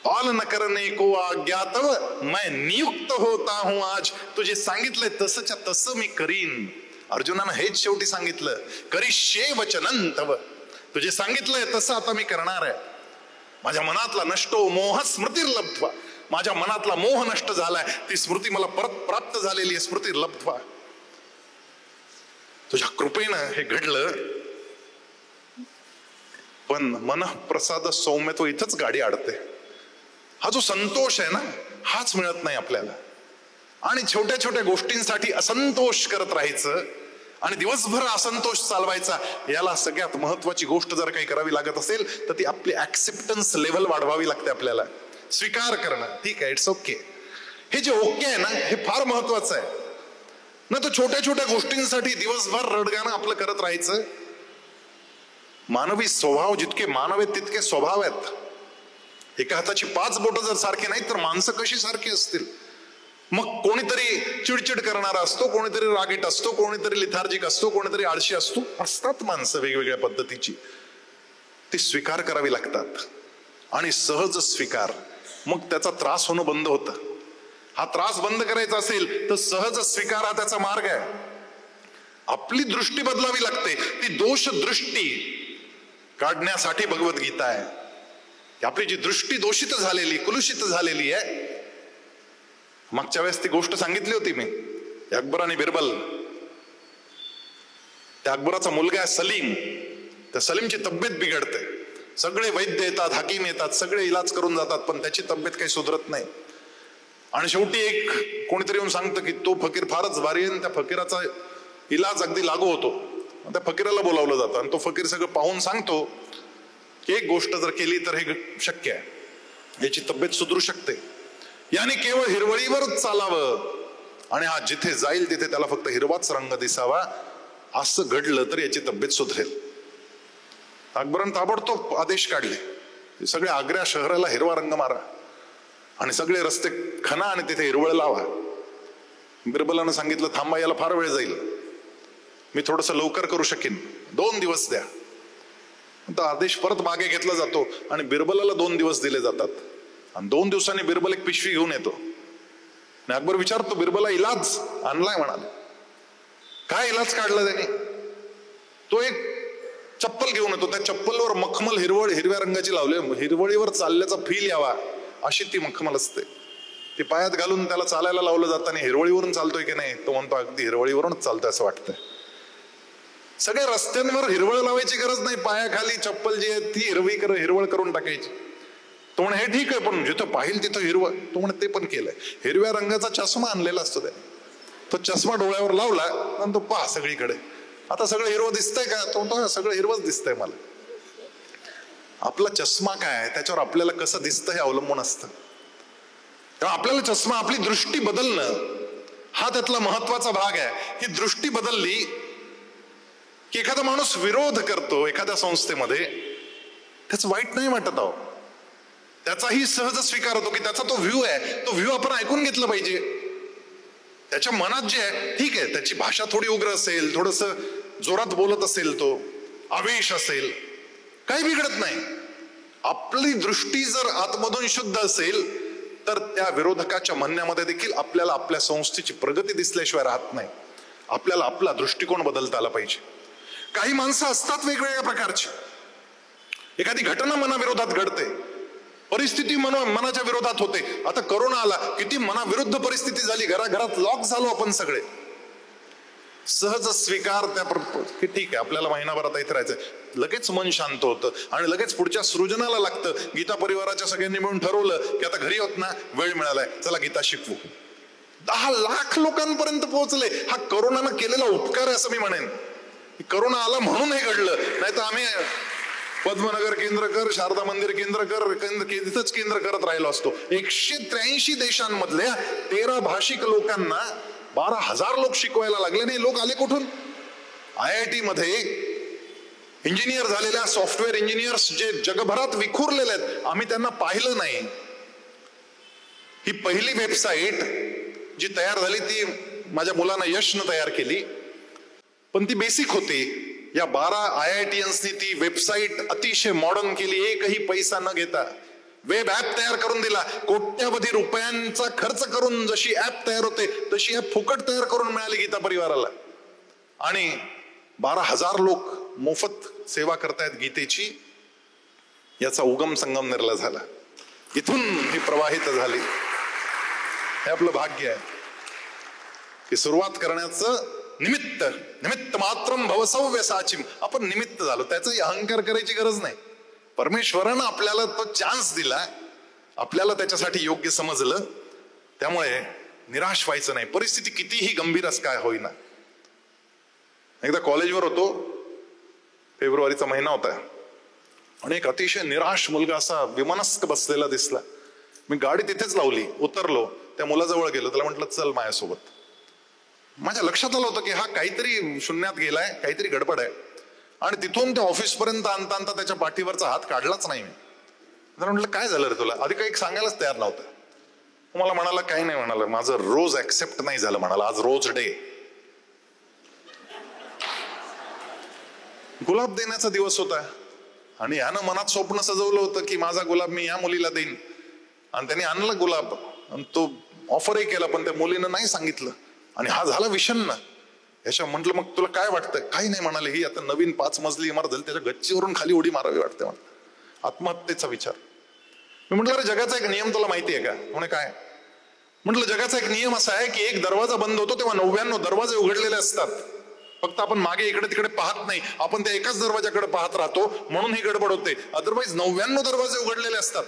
पालन करने को आज्ञा तव मैं नियुक्त होता हूं आज. तुझे सांगितलंय तसंच्या तसं मी करीन. अर्जुनानं हेच शेवटी सांगितलं, करिष्ये वचनं तव. तुझे सांगितलंय तसं आता मी करणार आहे. माझ्या मनातला नष्टो मोह स्मृतिर्लब्ध्वा, माझ्या मनातला मोह नष्ट झालाय, ती स्मृती मला परत प्राप्त झालेली आहे. स्मृतिर्लब्ध्वा, तुझ्या कृपेनं हे घडलं. पण मनःप्रसाद सौम्यत्व इथंच गाडी अडते. हा जो संतोष आहे ना, हाच मिळत नाही आपल्याला. आणि छोट्या छोट्या गोष्टींसाठी असंतोष करत राहायचं आणि दिवसभर असंतोष चालवायचा. याला सगळ्यात महत्वाची गोष्ट जर काही करावी लागत असेल तर ती आपली ऍक्सेप्टन्स लेवल वाढवावी लागते. आपल्याला स्वीकार करणं, ठीक आहे, इट्स ओके. हे जे ओके आहे ना, हे फार महत्वाचं आहे ना. तर छोट्या छोट्या गोष्टींसाठी दिवसभर रडगाणं आपलं करत राहायचं. मानवी स्वभाव जितके मानव आहेत तितके स्वभाव आहेत. एका हाताची 5 बोटं जर सारखे नाहीत तर माणसं कशी सारखी असतील? मग कोणीतरी चिडचिड करणारा असतो, कोणीतरी रागीट असतो, कोणीतरी लिथार्जिक असतो, कोणीतरी आळशी असतो. असतात माणसं वेगवेगळ्या पद्धतीची. ती स्वीकार करावी लागतात. आणि सहज स्वीकार, मग त्याचा त्रास होणं बंद होतं. हा त्रास बंद करायचा असेल तर सहज स्वीकार हा त्याचा मार्ग आहे. आपली दृष्टी बदलावी लागते. ती दोष दृष्टी काढण्यासाठी भगवद्गीता आहे. आपली जी दृष्टी दूषित झालेली, कुलुषित झालेली आहे. मागच्या वेळेस ती गोष्ट सांगितली होती मी, अकबर आणि बिरबल. त्या अकबराचा मुलगा आहे सलीम. त्या सलीमची तब्येत बिघडते. सगळे वैद्य येतात, हाकीम येतात, सगळे इलाज करून जातात, पण त्याची तब्येत काही सुधरत नाही. आणि शेवटी एक कोणीतरी येऊन सांगतं की तो फकीर फारच भारी आहे. त्या फकीराचा इलाज अगदी लागू होतो. त्या फकीराला बोलावलं जातं आणि तो फकीर सगळं पाहून सांगतो की एक गोष्ट जर केली तर हे शक्य आहे, याची तब्येत सुधरू शकते. याने केवळ हिरवळीवरच चालावं आणि हा जिथे जाईल तिथे त्याला फक्त हिरवाच रंग दिसावा. असं घडलं तर याची तब्येत सुधरेल. अकबरानं ताबडतोब आदेश काढले, सगळ्या आग्रा शहराला हिरवा रंग मारा आणि सगळे रस्ते खणा आणि तिथे हिरवळ लावा. बिरबलानं सांगितलं, थांबा, याला फार वेळ जाईल, मी थोडस लवकर करू शकेन, 2 दिवस द्या. तर आदेश परत मागे घेतला जातो आणि बिरबलाला 2 दिवस दिले जातात. आणि 2 दिवसांनी बिरबल एक पिशवी घेऊन येतो. आणि अकबर विचारतो, बिरबला इलाज आणलाय म्हणाले. काय इलाज काढला त्याने? तो एक चप्पल घेऊन येतो. त्या चप्पलवर मखमल हिरव्या रंगाची लावले. हिरवळीवर चालल्याचा फील यावा अशी ती मखमल असते. ती पायात घालून त्याला चालायला लावलं जातं. आणि हिरवळीवरून चालतोय की नाही, तो म्हणतो अगदी हिरवळीवरूनच चालतोय असं वाटतंय. सगळ्या रस्त्यांवर हिरवळ लावायची गरज नाही. पायाखाली चप्पल जी आहे ती हिरवळ करून टाकायची. तो म्हणे हे ठीक आहे, पण जिथं पाहिल तिथं हिरवळ. तो म्हणे ते पण केलंय. हिरव्या रंगाचा चष्मा आणलेला असतो त्याने. तो चष्मा डोळ्यावर लावला आणि तो पहा सगळीकडे, आता सगळं हिरवं दिसतंय का? तो म्हणतो सगळं हिरवंच दिसतंय मला. आपला चष्मा काय, त्याच्यावर आपल्याला कसं दिसतं हे अवलंबून असतं. तेव्हा आपल्याला चष्मा, आपली दृष्टी बदलणं हा त्यातला महत्वाचा भाग आहे. ही दृष्टी बदलली की एखादा माणूस विरोध करतो एखाद्या संस्थेमध्ये, त्याचं वाईट नाही वाटत आहो, त्याचाही सहज स्वीकार होतो की त्याचा तो व्ह्यू आहे, तो व्ह्यू आपण ऐकून घेतलं पाहिजे. त्याच्या मनात जे आहे ठीक आहे, त्याची भाषा थोडी उग्र असेल, थोडस जोरात बोलत असेल, तो आवेश असेल, काही बिघडत नाही. आपली दृष्टी जर आतमधून शुद्ध असेल तर त्या विरोधकाच्या म्हणण्यामध्ये देखील आपल्याला आपल्या संस्थेची प्रगती दिसल्याशिवाय राहत नाही. आपल्याला आपला दृष्टिकोन बदलता आला पाहिजे. काही माणसं असतात वेगवेगळ्या प्रकारची. एखादी घटना मनाविरोधात घडते, परिस्थिती मनाच्या विरोधात होते. आता करोना आला, किती मनाविरुद्ध परिस्थिती झाली, घराघरात लॉक झालो आपण सगळे. सहज स्वीकार त्या की ठीक आहे आपल्याला महिनाभरात इथे राहायचंय, लगेच मन शांत होतं आणि लगेच पुढच्या सृजनाला लागतं. गीता परिवाराच्या सगळ्यांनी मिळून ठरवलं की आता घरी होत ना, वेळ मिळालाय, चला गीता शिकवू. 10 लाख लोकांपर्यंत पोहोचले. हा करोनानं केलेला उपकार आहे असं मी म्हणेन. करोना आला म्हणून हे घडलं, नाही तर आम्ही पद्मनगर केंद्र कर, शारदा मंदिर केंद्र कर, तिथंच केंद्र करत राहिलो असतो. 183 देशांमधल्या 13 भाषिक लोकांना 12,000 लोक शिकवायला लागले. नाही, लोक आले कुठून? IIT मध्ये इंजिनियर झालेल्या सॉफ्टवेअर इंजिनियर्स जे जगभरात विखुरलेले आहेत, आम्ही त्यांना पाहिलं नाही. ही पहिली वेबसाईट जी तयार झाली ती माझ्या मुलानं यशनं तयार केली, पण ती बेसिक होती. या 12 IITiansनी ती वेबसाईट अतिशय मॉडर्न केली, एकही पैसा न घेता. वेब ऍप तयार करून दिला. कोट्यावधी रुपयांचा खर्च करून जशी ऍप तयार होते तशी ऍप फुकट तयार करून मिळाली गीता परिवाराला. आणि 12,000 लोक मोफत सेवा करतायत गीतेची. याचा उगम संगमनेरला झाला, इथून ही प्रवाहित झाली. हे आपलं भाग्य आहे की सुरुवात करण्याचं निमित्त मात्रम भवसव्य साचिम. आपण निमित्त झालो, त्याचाही अहंकार करायची गरज नाही. परमेश्वरानं आपल्याला तो चान्स दिला, आपल्याला त्याच्यासाठी योग्य समजलं. त्यामुळे निराश व्हायचं नाही, परिस्थिती कितीही गंभीरच काय होईना. एकदा कॉलेजवर होतो, फेब्रुवारीचा महिना होता आणि एक अतिशय निराश मुलगा असा विमनस्क बसलेला दिसला. मी गाडी तिथेच लावली, उतरलो, त्या मुलाजवळ गेलो, त्याला म्हटलं चल माझ्यासोबत. माझ्या लक्षात आलं होतं की हा काहीतरी शून्यात गेलाय, काहीतरी गडबड आहे. आणि तिथून त्या ऑफिसपर्यंत आणता त्याच्या पाठीवरचा हात काढलाच नाही मी. त्याला म्हटलं काय झालं रे तुला? आधी काही सांगायलाच तयार नव्हतं. मला म्हणाला काही नाही, म्हणाला माझं रोज ऍक्सेप्ट नाही झालं, म्हणाला आज रोज डे. गुलाब देण्याचा दिवस होता आणि यानं मनात स्वप्न सजवलं होतं की माझा गुलाब मी या मुलीला देईन. आणि त्यांनी आणला गुलाब आणि तो ऑफरही केला, पण त्या मुलीनं नाही सांगितलं आणि हा झाला विषण्ण. याच्या म्हटलं मग तुला काय वाटतं? काही नाही म्हणाले, ही आता नवीन 5 मजली इमारत झाली, त्याच्या गच्चीवरून खाली उडी मारावी वाटते मला. आत्महत्येचा विचार. मी म्हटलं अरे जगाचा एक नियम तुला माहिती आहे का? म्हणे काय? म्हटलं जगाचा एक नियम असा आहे की एक दरवाजा बंद होतो तेव्हा 99 दरवाजे उघडलेले असतात. फक्त आपण मागे इकडे तिकडे पाहत नाही, आपण त्या एकाच दरवाजाकडे पाहत राहतो, म्हणून ही गडबड होते. अदरवाईज 99 दरवाजे उघडलेले असतात.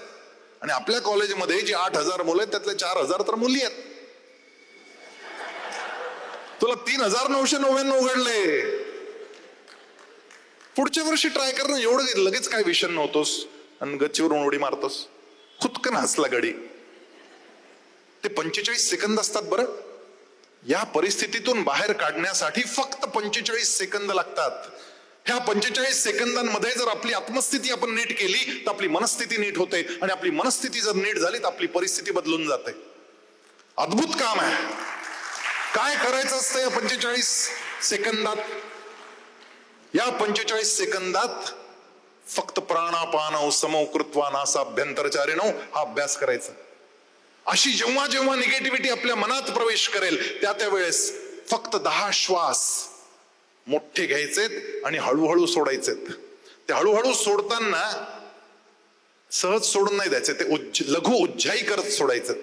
आणि आपल्या कॉलेजमध्ये जी 8,000 मुलं आहेत त्यातले 4,000 तर मुली आहेत. तुला 3,999 उघडले. पुढच्या वर्षी ट्राय कर ना. एवढं लगेच काय विषण नव्हतोस आणि गच्चीवरून उडी मारतोस. खुदकन हसला गडी. ते 45 सेकंद असतात बरं. या परिस्थितीतून बाहेर काढण्यासाठी फक्त 45 सेकंद लागतात. ह्या 45 सेकंदांमध्ये जर आपली आत्मस्थिती आपण नीट केली तर आपली मनस्थिती नीट होते आणि आपली मनस्थिती जर नीट झाली तर आपली परिस्थिती बदलून जाते. अद्भुत काम आहे. काय करायचं असतं या 45 सेकंदात? या 45 सेकंदात फक्त प्राणापान समो कृत्वा नासाभ्यंतरचारिणो हा अभ्यास करायचा. अशी जेव्हा जेव्हा निगेटिव्हिटी आपल्या मनात प्रवेश करेल त्या वेळेस फक्त 10 श्वास मोठे घ्यायचेत आणि हळूहळू सोडायचेत. ते हळूहळू सोडताना सहज सोडून नाही द्यायचे, ते लघु उज्जाई करत सोडायचं.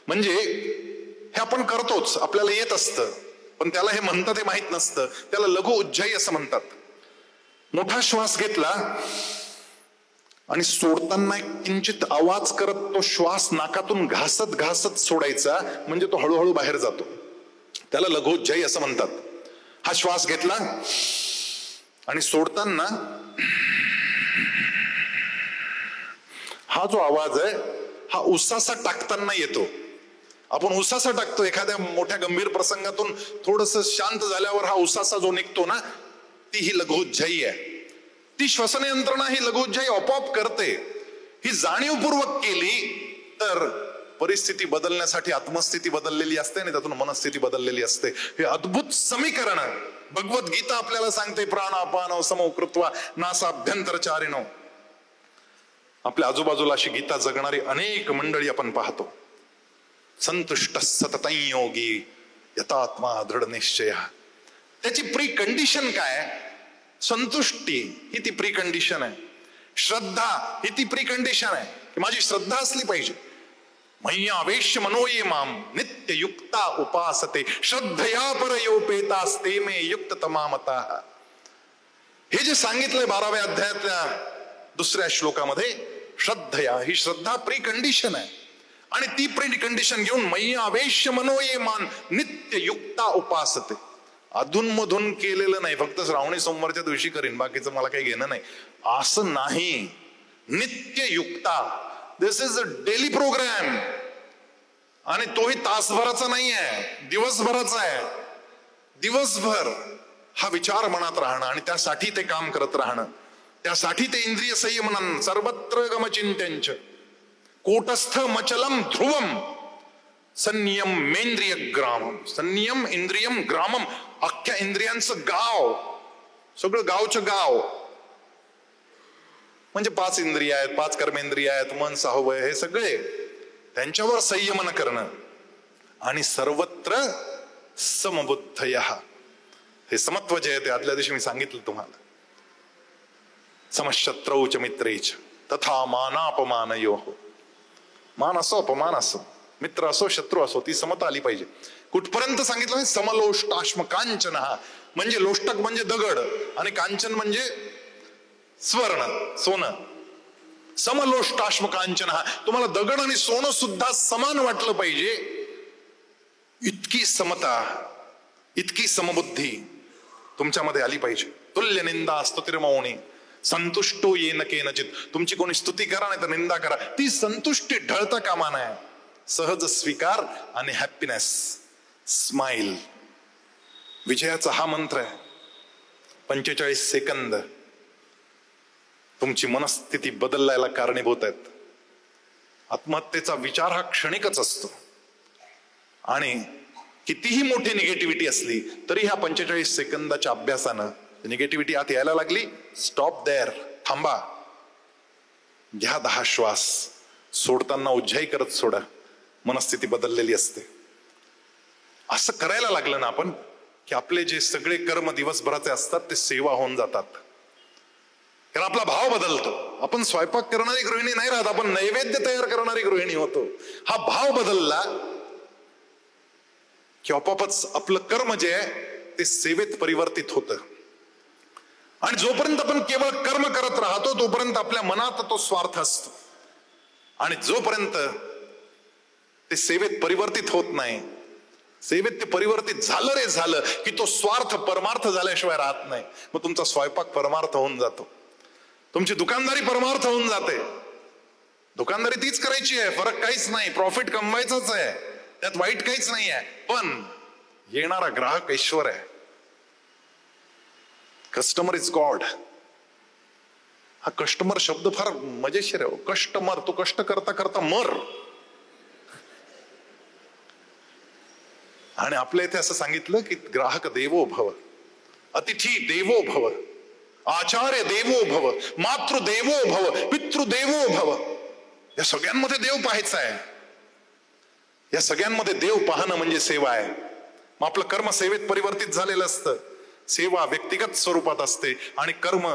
म्हणजे हे आपण करतोच, आपल्याला येत असतं, पण त्याला हे म्हणतात हे माहित नसतं. त्याला लघु उज्जाई असं म्हणतात. मोठा श्वास घेतला आणि सोडताना किंचित आवाज करत तो श्वास नाकातून घासत घासत सोडायचा, म्हणजे तो हळूहळू बाहेर जातो. त्याला लघु उज्जाई असं म्हणतात. हा श्वास घेतला आणि सोडताना हा जो आवाज आहे हा उसासा टाकताना येतो. आपण उसासा टाकतो एखाद्या मोठ्या गंभीर प्रसंगातून थोडस शांत झाल्यावर हा उसासा जो निघतो ना, ती ही लघु उज्जाई आहे. ती श्वसन यंत्रणा ही लघु उज्जाई आपोआप करते. ही जाणीवपूर्वक केली तर परिस्थिती बदलण्यासाठी आत्मस्थिती बदललेली असते आणि त्यातून मनस्थिती बदललेली असते. हे अद्भुत समीकरण भगवद्गीता आपल्याला सांगते. प्राणापान समो कृत्वा नासाभ्यंतरचारिणो. आपल्या आजूबाजूला अशी गीता जगणारी अनेक मंडळी आपण पाहतो. संतुष्ट सततं योगी यतात्मा दृढ निश्चय. त्याची प्री कंडिशन काय? संतुष्टी ही ती प्री कंडिशन आहे. श्रद्धा ही ती प्री कंडिशन आहे की माझी श्रद्धा असली पाहिजे. मय्यावेश्य मनो ये माम नित्य युक्ता उपासते श्रद्धया परयोपेतास्ते मे युक्त तमामता. हे जे सांगितलंय 12व्या अध्यायातल्या 2ऱ्या श्लोकामध्ये, श्रद्धया ही श्रद्धा प्री कंडिशन आहे. आणि ती प्री कंडिशन घेऊन मय्यावेश्य मनो ये मान नित्य युक्ता उपासते. अधूनमधून केलेलं नाही, फक्त श्रावणी सोमवारच्या दिवशी करीन, बाकीचं मला काही घेणं नाही असं नाही. नित्य युक्ता, दिस इज अ डेली प्रोग्राम. आणि तोही तासभराचा नाही आहे, दिवसभराचा आहे. दिवसभर हा विचार मनात राहणं आणि त्यासाठी ते काम करत राहणं, त्यासाठी ते इंद्रिय संयमन सर्वत्र गमचिंत्यंच कूटस्थ मचलम ध्रुवम संयम मेंद्रिय ग्रामम. संयम इंद्रियम ग्रामम, अख्ख्या इंद्रियांचं गाव, सगळं गावचं गाव. म्हणजे 5 इंद्रिय आहेत, 5 कर्मेंद्रिय आहेत, मन, साहवय, हे सगळे त्यांच्यावर संयमन करणं. आणि सर्वत्र समबुद्धय, हे समत्व जे आहे ते आदल्या दिवशी मी सांगितलं तुम्हाला. समशत्रौ च मित्रैच तथा मानापमानयो. मान असो अपमान असो, मित्र असो शत्रू असो, ती समता आली पाहिजे. कुठपर्यंत सांगितलं? समलोष्टाश्म कांचन, म्हणजे लोष्टक म्हणजे दगड आणि कांचन म्हणजे स्वर्ण, सोनं. समलोष्टाश्म कांचन, तुम्हाला दगड आणि सोनं सुद्धा समान वाटलं पाहिजे. इतकी समता, इतकी समबुद्धी तुमच्यामध्ये आली पाहिजे. तुल्य निंदा स्तुतिर्मौनी संतुष्टो येन केनचित. तुमची कोणी स्तुती करा नाही तर निंदा करा, ती संतुष्टी ढळता कामा नये. सहज स्वीकार आणि हॅपीनेस, स्माइल. विजयाचा हा मंत्र आहे. 45 सेकंद तुमची मनस्थिती बदलायला कारणीभूत आहेत. आत्महत्येचा विचार हा क्षणिकच असतो आणि कितीही मोठी निगेटिव्हिटी असली तरी ह्या 45 सेकंदाच्या अभ्यासानं निगेटिव्हिटी आत यायला लागली, स्टॉप देअर, थांबा, घ्या 10 श्वास, सोडताना उज्जाई करत सोडा, मनस्थिती बदललेली असते. असं करायला लागलं ना आपण की आपले जे सगळे कर्म दिवसभराचे असतात ते सेवा होऊन जातात. कारण आपला भाव बदलतो. आपण स्वयंपाक करणारी गृहिणी नाही राहत, आपण नैवेद्य तयार करणारी गृहिणी होतो. हा भाव बदलला की आपोआपच आपलं कर्म जे आहे ते सेवेत परिवर्तित होतं. आणि जोपर्यंत आपण केवळ कर्म करत राहतो तोपर्यंत आपल्या मनात तो स्वार्थ असतो. आणि जोपर्यंत ते सेवेत परिवर्तित होत नाही, सेवेत ते परिवर्तित झालं रे झालं की तो स्वार्थ परमार्थ झाल्याशिवाय राहत नाही. मग तुमचा स्वयंपाक परमार्थ होऊन जातो, तुमची दुकानदारी परमार्थ होऊन जाते. दुकानदारी तीच करायची आहे, फरक काहीच नाही, प्रॉफिट कमवायचंच आहे, त्यात वाईट काहीच नाही आहे. पण येणारा ग्राहक ईश्वर आहे. Customer is God. हा कस्टमर शब्द फार मजेशीर आहे. कस्टमर, तू कष्ट करता करता मर. आणि आपल्या इथे असं सांगितलं की ग्राहक देवो भव, अतिथी देवो भव, आचार्य देवो भव, मातृदेवो भव, पितृदेवो भव. या सगळ्यांमध्ये देव पाहायचा आहे. या सगळ्यांमध्ये देव पाहणं म्हणजे सेवा आहे. मग आपलं कर्म सेवेत परिवर्तित झालेलं असतं. सेवा व्यक्तिगत स्वरूपात असते आणि कर्म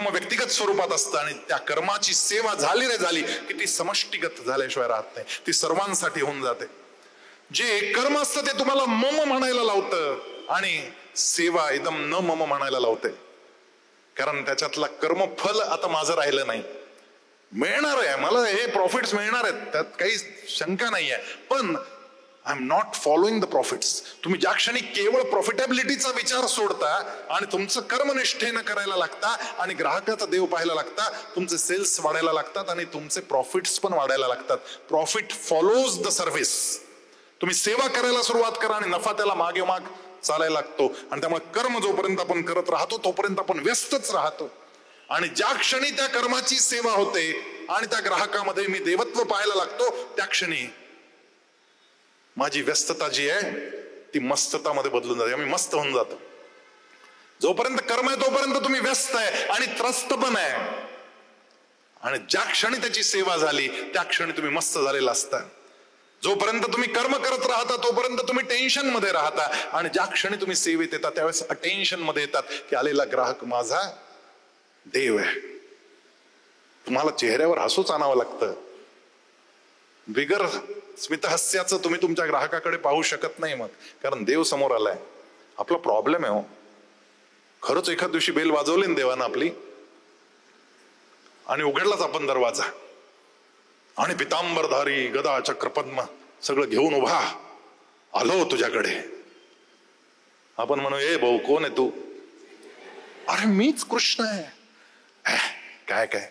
व्यक्तिगत स्वरूपात असतं. आणि त्या कर्माची सेवा झाली रे झाली की ती समष्टिगत झाल्याशिवाय राहत नाही, ती सर्वांसाठी होऊन जाते. जे कर्म असतं ते तुम्हाला मम म्हणायला लावतं आणि सेवा एकदम न मम म्हणायला लावते. कारण त्याच्यातला कर्मफल आता माझं राहिलं नाही. मिळणार आहे मला, हे प्रॉफिट्स मिळणार आहेत, त्यात काही शंका नाही आहे. पण I am not following the profits. तुम्ही ज्या क्षणी केवळ प्रॉफिटेबिलिटीचा विचार सोडता आणि तुमचं कर्मनिष्ठेनं करायला लागता आणि ग्राहकाचा देव पाहायला लागता, तुमचे सेल्स वाढायला लागतात आणि तुमचे प्रॉफिट्स पण वाढायला लागतात. Profit follows the service. तुम्ही सेवा करायला सुरुवात करा आणि नफा त्याला मागे माग चालायला लागतो. आणि त्यामुळे कर्म जोपर्यंत आपण करत राहतो तोपर्यंत आपण व्यस्तच राहतो. आणि ज्या क्षणी त्या कर्माची सेवा होते आणि त्या ग्राहकामध्ये मी देवत्व पाहायला लागतो, त्या क्षणी माझी व्यस्तता जी आहे ती मस्ततामध्ये बदलून जाते. मी मस्त होऊन जातो. जोपर्यंत कर्म आहे तोपर्यंत तुम्ही व्यस्त आहे आणि त्रस्त पण आहे. आणि ज्या क्षणी त्याची सेवा झाली त्या क्षणी तुम्ही मस्त झालेला असता. जोपर्यंत तुम्ही कर्म करत राहता तोपर्यंत तुम्ही टेन्शन मध्ये राहता. आणि ज्या क्षणी तुम्ही सेवेत येता त्यावेळेस अटेन्शन मध्ये येतात की आलेला ग्राहक माझा देव आहे. तुम्हाला चेहऱ्यावर हसूच आणावं लागतं. बिगर स्मितहास्याचं तुम्ही तुमच्या ग्राहकाकडे पाहू शकत नाही मग, कारण देव समोर आलाय. आपला प्रॉब्लेम आहे हो. खरंच एखाद दिवशी बेल वाजवली ना देवानं आपली, आणि उघडलाच आपण दरवाजा, आणि पितांबरधारी गदा चक्र पद्म सगळं घेऊन उभा आलो तुझ्याकडे. आपण म्हणू, ए भाऊ कोण आहे तू? अरे मीच कृष्ण आहे. काय काय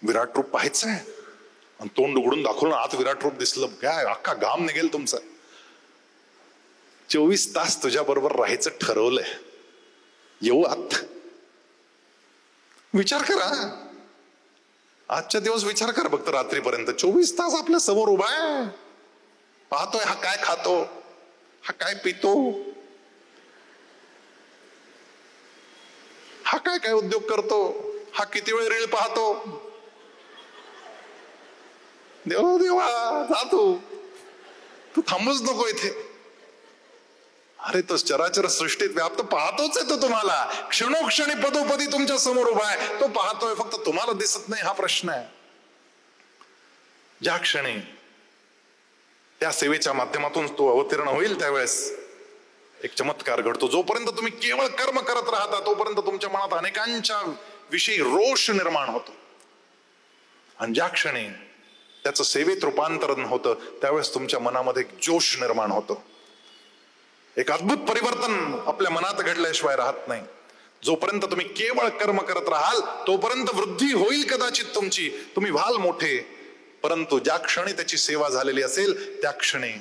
विराट रूप पाहायचंय? आणि तोंड उघडून दाखवलं, आत विराट रूप दिसलं, काय अख्खा घाम निघेल तुमचा. 24 तास तुझ्या बरोबर राहायचं ठरवलंय, येऊ आत? विचार करा, आजच्या दिवस विचार कर फक्त, रात्रीपर्यंत 24 तास आपल्या समोर उभा आहे, पाहतोय हा काय खातो, हा काय पितो, हा काय काय उद्योग करतो, हा किती वेळ रीळ पाहतो. देवा देवा जा तू थांबूच नको इथे. अरे तो चराचर सृष्टीत व्याप्त पाहतोच आहे तो तुम्हाला, क्षणोक्षणी पदोपदी तुमच्या समोर उभा आहे, तो पाहतोय, फक्त तुम्हाला दिसत नाही, हा प्रश्न आहे. ज्या क्षणी त्या सेवेच्या माध्यमातून तो अवतीर्ण होईल त्यावेळेस एक चमत्कार घडतो. जोपर्यंत तुम्ही केवळ कर्म करत राहता तोपर्यंत तुमच्या मनात अनेकांच्या विषयी रोष निर्माण होतो, आणि ज्या क्षणी त्याचं सेवेत रूपांतरण होतं त्यावेळेस तुमच्या मनामध्ये एक जोश निर्माण होतो. एक अद्भुत परिवर्तन आपल्या मनात घडल्याशिवाय राहत नाही. जोपर्यंत तुम्ही केवळ कर्म करत राहाल तोपर्यंत वृद्धी होईल कदाचित तुमची, तुम्ही व्हाल मोठे, परंतु ज्या क्षणी त्याची सेवा झालेली असेल त्या क्षणी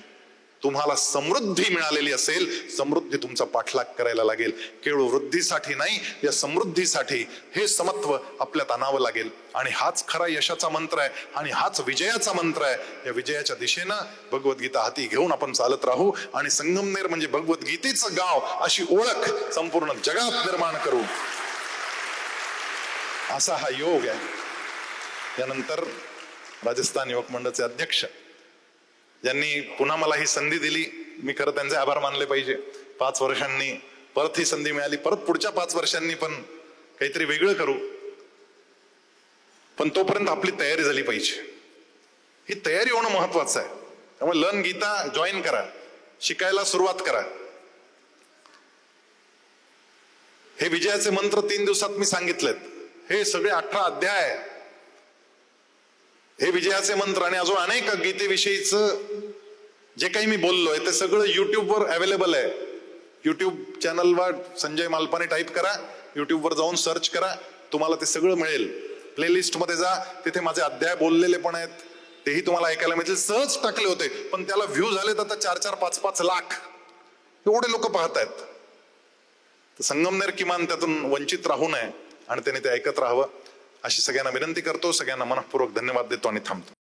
तुम्हाला समृद्धी मिळालेली असेल, समृद्धी तुमचा पाठलाग करायला लागेल. केवळ वृद्धीसाठी नाही, या समृद्धीसाठी हे समत्व आपल्यात आणावं लागेल. आणि हाच खरा यशाचा मंत्र आहे, आणि हाच विजयाचा मंत्र आहे. या विजयाच्या दिशेनं भगवद्गीता हाती घेऊन आपण चालत राहू, आणि संगमनेर म्हणजे भगवद्गीतेचं गाव अशी ओळख संपूर्ण जगात निर्माण करू, असा हा योग आहे. त्यानंतर राजस्थान युवक मंडळाचे अध्यक्ष ज्यांनी पुन्हा मला ही संधी दिली, मी खरं त्यांचे आभार मानले पाहिजे. 5 वर्षांनी परत ही संधी मिळाली, परत पुढच्या 5 वर्षांनी पण काहीतरी वेगळं करू, पण तोपर्यंत आपली तयारी झाली पाहिजे. ही तयारी होणं महत्वाचं आहे. त्यामुळे लर्न गीता जॉईन करा, शिकायला सुरुवात करा. हे विजयाचे मंत्र 3 दिवसात मी सांगितलेत. हे सगळे 18 अध्याय हे विजयाचे मंत्र, आणि अजून अनेक गीतेविषयीच जे काही मी बोललोय ते सगळं युट्यूबवर अवेलेबल आहे. युट्यूब चॅनलवर संजय मालपानी टाईप करा, युट्यूबवर जाऊन सर्च करा, तुम्हाला ते सगळं मिळेल. प्लेलिस्ट मध्ये जा, तिथे माझे अध्याय बोललेले पण आहेत, तेही तुम्हाला ऐकायला मिळतील. सहज टाकले होते पण त्याला व्ह्यू झालेत आता 4-4, 5-5 लाख, एवढे लोक पाहत आहेत. तर संगमनेर किमान त्यातून वंचित राहू नये आणि त्याने ते ऐकत राहावं अशी सगळ्यांना विनंती करतो. सगळ्यांना मनःपूर्वक धन्यवाद देतो आणि थांबतो.